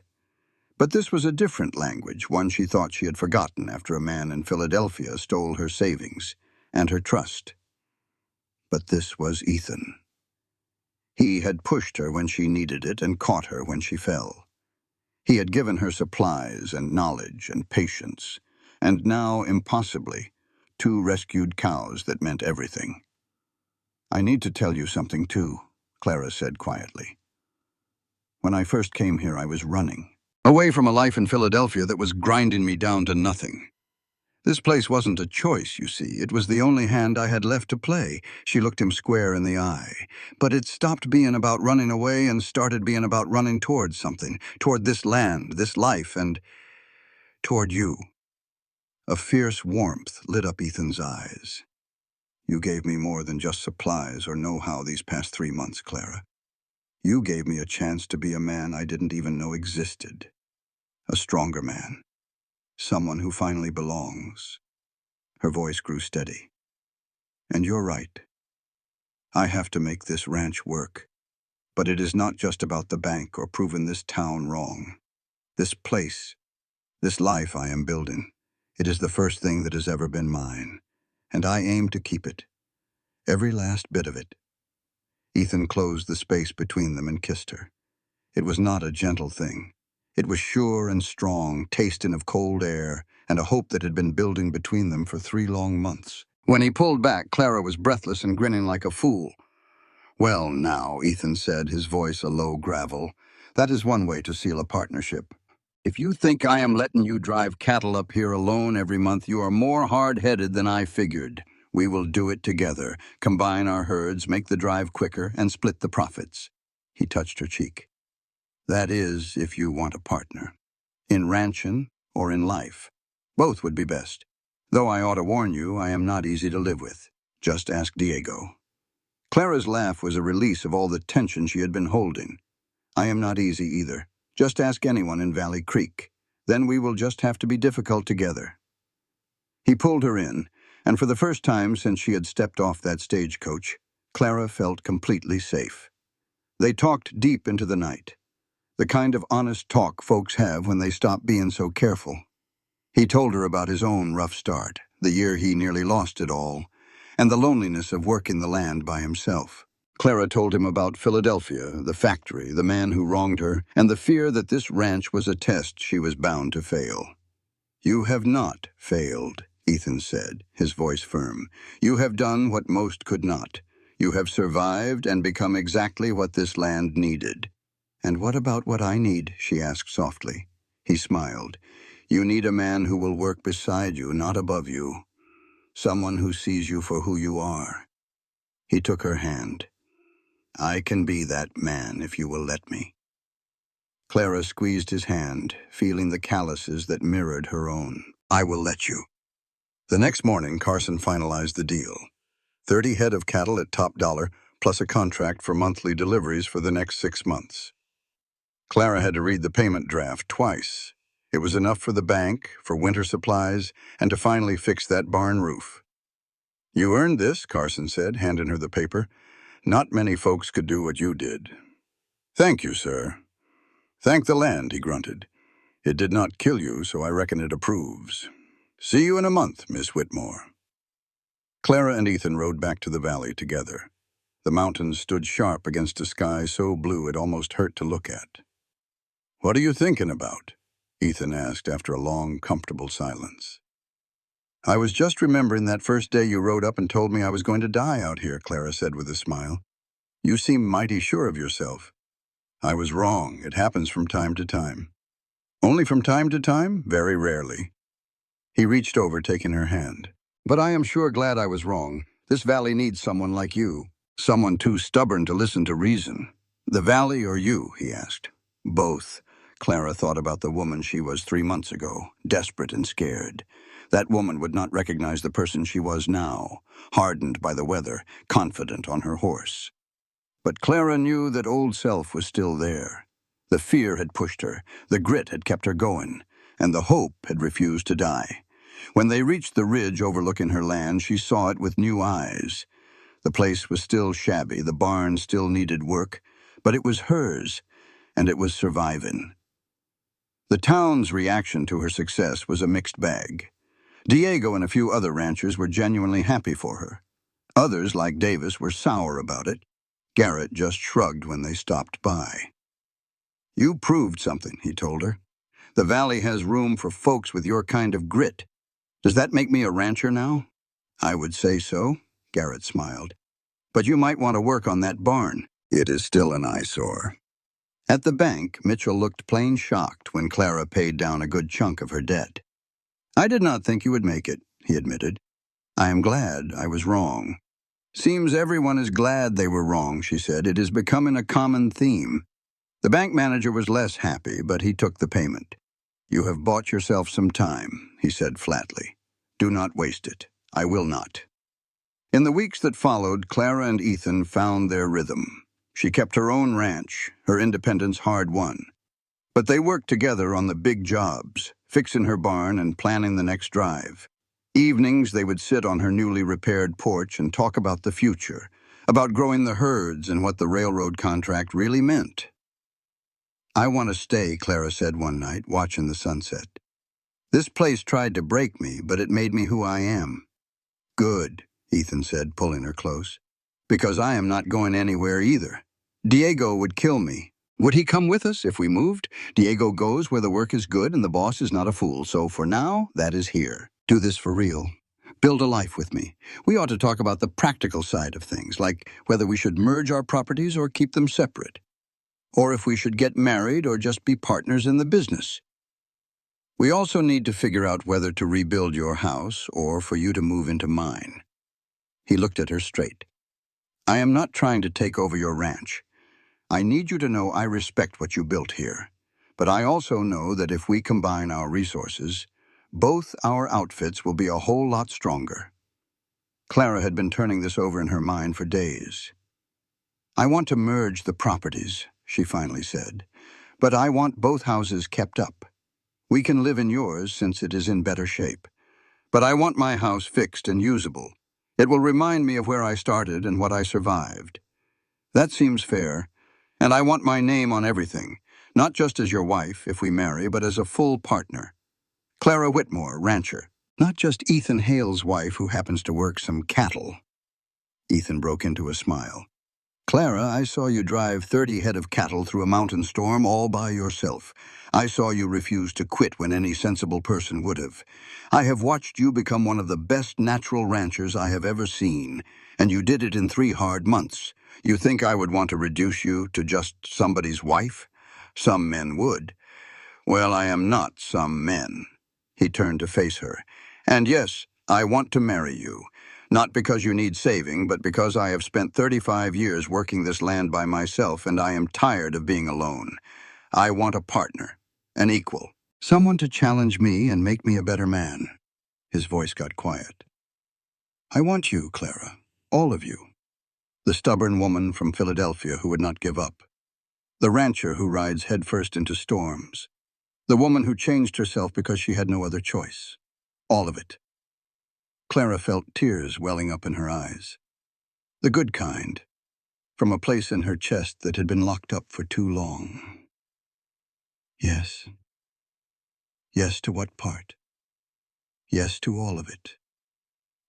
But this was a different language, one she thought she had forgotten after a man in Philadelphia stole her savings and her trust. But this was Ethan. He had pushed her when she needed it and caught her when she fell. He had given her supplies and knowledge and patience, and now, impossibly, 2 rescued cows that meant everything. "I need to tell you something, too," Clara said quietly. "When I first came here, I was running, away from a life in Philadelphia that was grinding me down to nothing. This place wasn't a choice, you see. It was the only hand I had left to play." She looked him square in the eye. "But it stopped being about running away and started being about running toward something, toward this land, this life, and toward you." A fierce warmth lit up Ethan's eyes. "You gave me more than just supplies or know-how these past 3 months, Clara. You gave me a chance to be a man I didn't even know existed. A stronger man. Someone who finally belongs." Her voice grew steady. "And you're right. I have to make this ranch work. But it is not just about the bank or proving this town wrong. This place, this life I am building, it is the first thing that has ever been mine. And I aim to keep it. Every last bit of it." Ethan closed the space between them and kissed her. It was not a gentle thing. It was sure and strong, tasting of cold air, and a hope that had been building between them for 3 long months. When he pulled back, Clara was breathless and grinning like a fool. "Well, now," Ethan said, his voice a low gravel, "that is one way to seal a partnership. If you think I am letting you drive cattle up here alone every month, you are more hard-headed than I figured. We will do it together, combine our herds, make the drive quicker, and split the profits." He touched her cheek. That is, if you want a partner. In ranchin' or in life. Both would be best. Though I ought to warn you, I am not easy to live with. Just ask Diego. Clara's laugh was a release of all the tension she had been holding. I am not easy either. Just ask anyone in Valley Creek. Then we will just have to be difficult together. He pulled her in, and for the first time since she had stepped off that stagecoach, Clara felt completely safe. They talked deep into the night. The kind of honest talk folks have when they stop being so careful. He told her about his own rough start, the year he nearly lost it all, and the loneliness of working the land by himself. Clara told him about Philadelphia, the factory, the man who wronged her, and the fear that this ranch was a test she was bound to fail. You have not failed, Ethan said, his voice firm. You have done what most could not. You have survived and become exactly what this land needed. And what about what I need? She asked softly. He smiled. You need a man who will work beside you, not above you. Someone who sees you for who you are. He took her hand. I can be that man if you will let me. Clara squeezed his hand, feeling the calluses that mirrored her own. I will let you. The next morning, Carson finalized the deal. 30 head of cattle at top dollar, plus a contract for monthly deliveries for the next 6 months. Clara had to read the payment draft twice. It was enough for the bank, for winter supplies, and to finally fix that barn roof. You earned this, Carson said, handing her the paper. Not many folks could do what you did. Thank you, sir. Thank the land, he grunted. It did not kill you, so I reckon it approves. See you in a month, Miss Whitmore. Clara and Ethan rode back to the valley together. The mountains stood sharp against a sky so blue it almost hurt to look at. What are you thinking about? Ethan asked after a long, comfortable silence. I was just remembering that first day you rode up and told me I was going to die out here, Clara said with a smile. You seem mighty sure of yourself. I was wrong. It happens from time to time. Only from time to time? Very rarely. He reached over, taking her hand. But I am sure glad I was wrong. This valley needs someone like you. Someone too stubborn to listen to reason. The valley or you, he asked. Both. Clara thought about the woman she was 3 months ago, desperate and scared. That woman would not recognize the person she was now, hardened by the weather, confident on her horse. But Clara knew that old self was still there. The fear had pushed her, the grit had kept her going, and the hope had refused to die. When they reached the ridge overlooking her land, she saw it with new eyes. The place was still shabby, the barn still needed work, but it was hers, and it was surviving. The town's reaction to her success was a mixed bag. Diego and a few other ranchers were genuinely happy for her. Others, like Davis, were sour about it. Garrett just shrugged when they stopped by. You proved something, he told her. The valley has room for folks with your kind of grit. Does that make me a rancher now? I would say so, Garrett smiled. But you might want to work on that barn. It is still an eyesore. At the bank, Mitchell looked plain shocked when Clara paid down a good chunk of her debt. I did not think you would make it, he admitted. I am glad I was wrong. Seems everyone is glad they were wrong, she said. It is becoming a common theme. The bank manager was less happy, but he took the payment. You have bought yourself some time, he said flatly. Do not waste it. I will not. In the weeks that followed, Clara and Ethan found their rhythm. She kept her own ranch, her independence hard-won. But they worked together on the big jobs, fixing her barn and planning the next drive. Evenings, they would sit on her newly repaired porch and talk about the future, about growing the herds and what the railroad contract really meant. I want to stay, Clara said one night, watching the sunset. This place tried to break me, but it made me who I am. Good, Ethan said, pulling her close. Because I am not going anywhere either. Diego would kill me. Would he come with us if we moved? Diego goes where the work is good and the boss is not a fool, so for now, that is here. Do this for real. Build a life with me. We ought to talk about the practical side of things, like whether we should merge our properties or keep them separate. Or if we should get married or just be partners in the business. We also need to figure out whether to rebuild your house or for you to move into mine. He looked at her straight. I am not trying to take over your ranch. I need you to know I respect what you built here. But I also know that if we combine our resources, both our outfits will be a whole lot stronger. Clara had been turning this over in her mind for days. I want to merge the properties, she finally said, but I want both houses kept up. We can live in yours since it is in better shape. But I want my house fixed and usable. It will remind me of where I started and what I survived. That seems fair, and I want my name on everything, not just as your wife, if we marry, but as a full partner. Clara Whitmore, rancher. Not just Ethan Hale's wife who happens to work some cattle. Ethan broke into a smile. Clara, I saw you drive 30 head of cattle through a mountain storm all by yourself. I saw you refuse to quit when any sensible person would have. I have watched you become one of the best natural ranchers I have ever seen, and you did it in 3 hard months. You think I would want to reduce you to just somebody's wife? Some men would. Well, I am not some men. He turned to face her. And yes, I want to marry you. Not because you need saving, but because I have spent 35 years working this land by myself, and I am tired of being alone. I want a partner, an equal, someone to challenge me and make me a better man. His voice got quiet. I want you, Clara, all of you. The stubborn woman from Philadelphia who would not give up. The rancher who rides headfirst into storms. The woman who changed herself because she had no other choice. All of it. Clara felt tears welling up in her eyes. The good kind, from a place in her chest that had been locked up for too long. Yes. Yes to what part? Yes to all of it.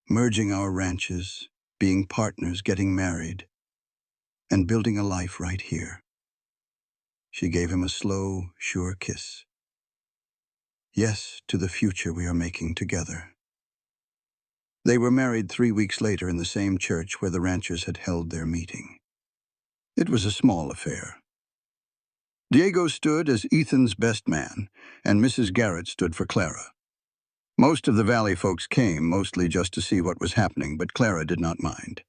Merging our ranches, being partners, getting married, and building a life right here. She gave him a slow, sure kiss. Yes to the future we are making together. They were married 3 weeks later in the same church where the ranchers had held their meeting. It was a small affair. Diego stood as Ethan's best man, and Mrs. Garrett stood for Clara. Most of the valley folks came, mostly just to see what was happening, but Clara did not mind.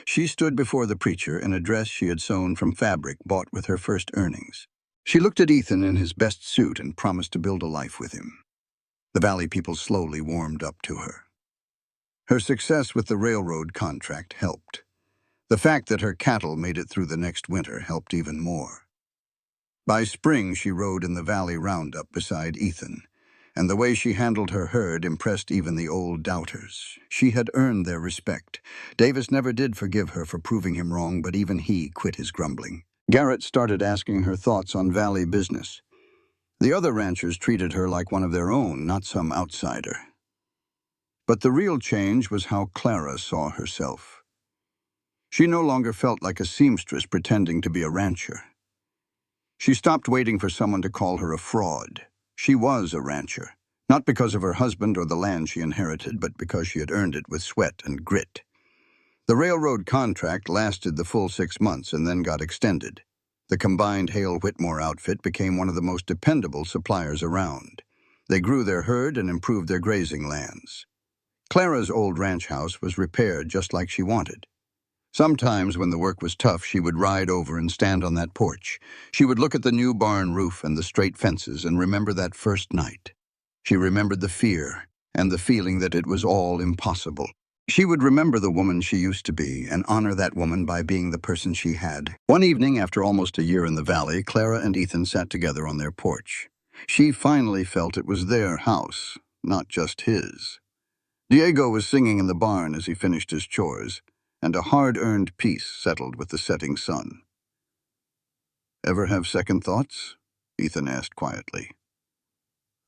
She stood before the preacher in a dress she had sewn from fabric bought with her first earnings. She looked at Ethan in his best suit and promised to build a life with him. The valley people slowly warmed up to her. Her success with the railroad contract helped. The fact that her cattle made it through the next winter helped even more. By spring, she rode in the valley roundup beside Ethan, and the way she handled her herd impressed even the old doubters. She had earned their respect. Davis never did forgive her for proving him wrong, but even he quit his grumbling. Garrett started asking her thoughts on valley business. The other ranchers treated her like one of their own, not some outsider. But the real change was how Clara saw herself. She no longer felt like a seamstress pretending to be a rancher. She stopped waiting for someone to call her a fraud. She was a rancher, not because of her husband or the land she inherited, but because she had earned it with sweat and grit. The railroad contract lasted the full 6 months and then got extended. The combined Hale-Whitmore outfit became one of the most dependable suppliers around. They grew their herd and improved their grazing lands. Clara's old ranch house was repaired just like she wanted. Sometimes when the work was tough, she would ride over and stand on that porch. She would look at the new barn roof and the straight fences and remember that first night. She remembered the fear and the feeling that it was all impossible. She would remember the woman she used to be and honor that woman by being the person she had. One evening, after almost a year in the valley, Clara and Ethan sat together on their porch. She finally felt it was their house, not just his. Diego was singing in the barn as he finished his chores, and a hard-earned peace settled with the setting sun. "Ever have second thoughts?" Ethan asked quietly.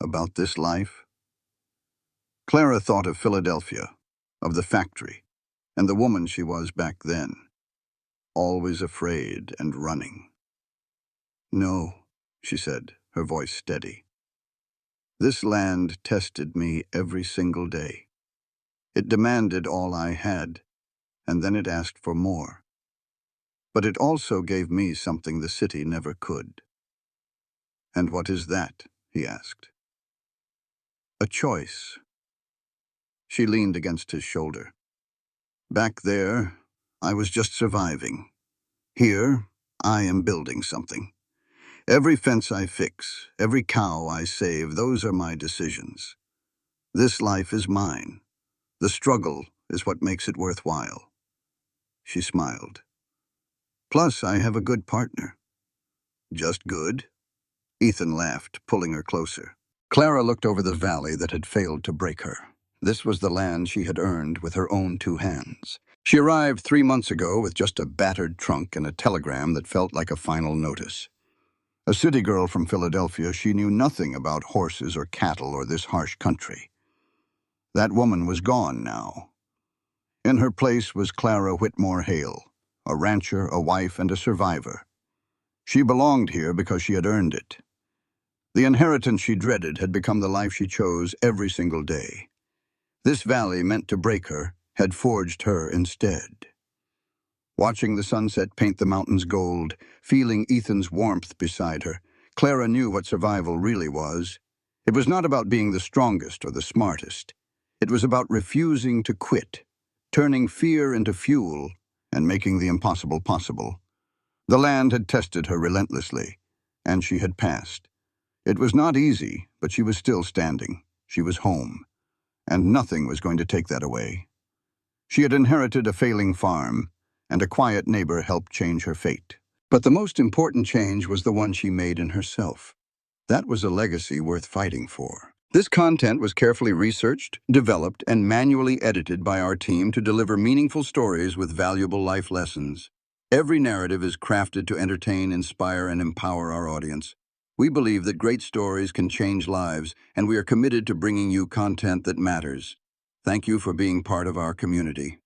"About this life?" Clara thought of Philadelphia, of the factory, and the woman she was back then, always afraid and running. "No," she said, her voice steady. "This land tested me every single day. It demanded all I had, and then it asked for more. But it also gave me something the city never could." "And what is that?" he asked. "A choice." She leaned against his shoulder. "Back there, I was just surviving. Here, I am building something. Every fence I fix, every cow I save, those are my decisions. This life is mine. The struggle is what makes it worthwhile. She smiled. Plus, I have a good partner. Just good? Ethan laughed, pulling her closer. Clara looked over the valley that had failed to break her. This was the land she had earned with her own 2 hands. She arrived 3 months ago with just a battered trunk and a telegram that felt like a final notice. A city girl from Philadelphia, she knew nothing about horses or cattle or this harsh country. That woman was gone now. In her place was Clara Whitmore Hale, a rancher, a wife, and a survivor. She belonged here because she had earned it. The inheritance she dreaded had become the life she chose every single day. This valley, meant to break her, had forged her instead. Watching the sunset paint the mountains gold, feeling Ethan's warmth beside her, Clara knew what survival really was. It was not about being the strongest or the smartest. It was about refusing to quit, turning fear into fuel, and making the impossible possible. The land had tested her relentlessly, and she had passed. It was not easy, but she was still standing. She was home, and nothing was going to take that away. She had inherited a failing farm, and a quiet neighbor helped change her fate. But the most important change was the one she made in herself. That was a legacy worth fighting for. This content was carefully researched, developed, and manually edited by our team to deliver meaningful stories with valuable life lessons. Every narrative is crafted to entertain, inspire, and empower our audience. We believe that great stories can change lives, and we are committed to bringing you content that matters. Thank you for being part of our community.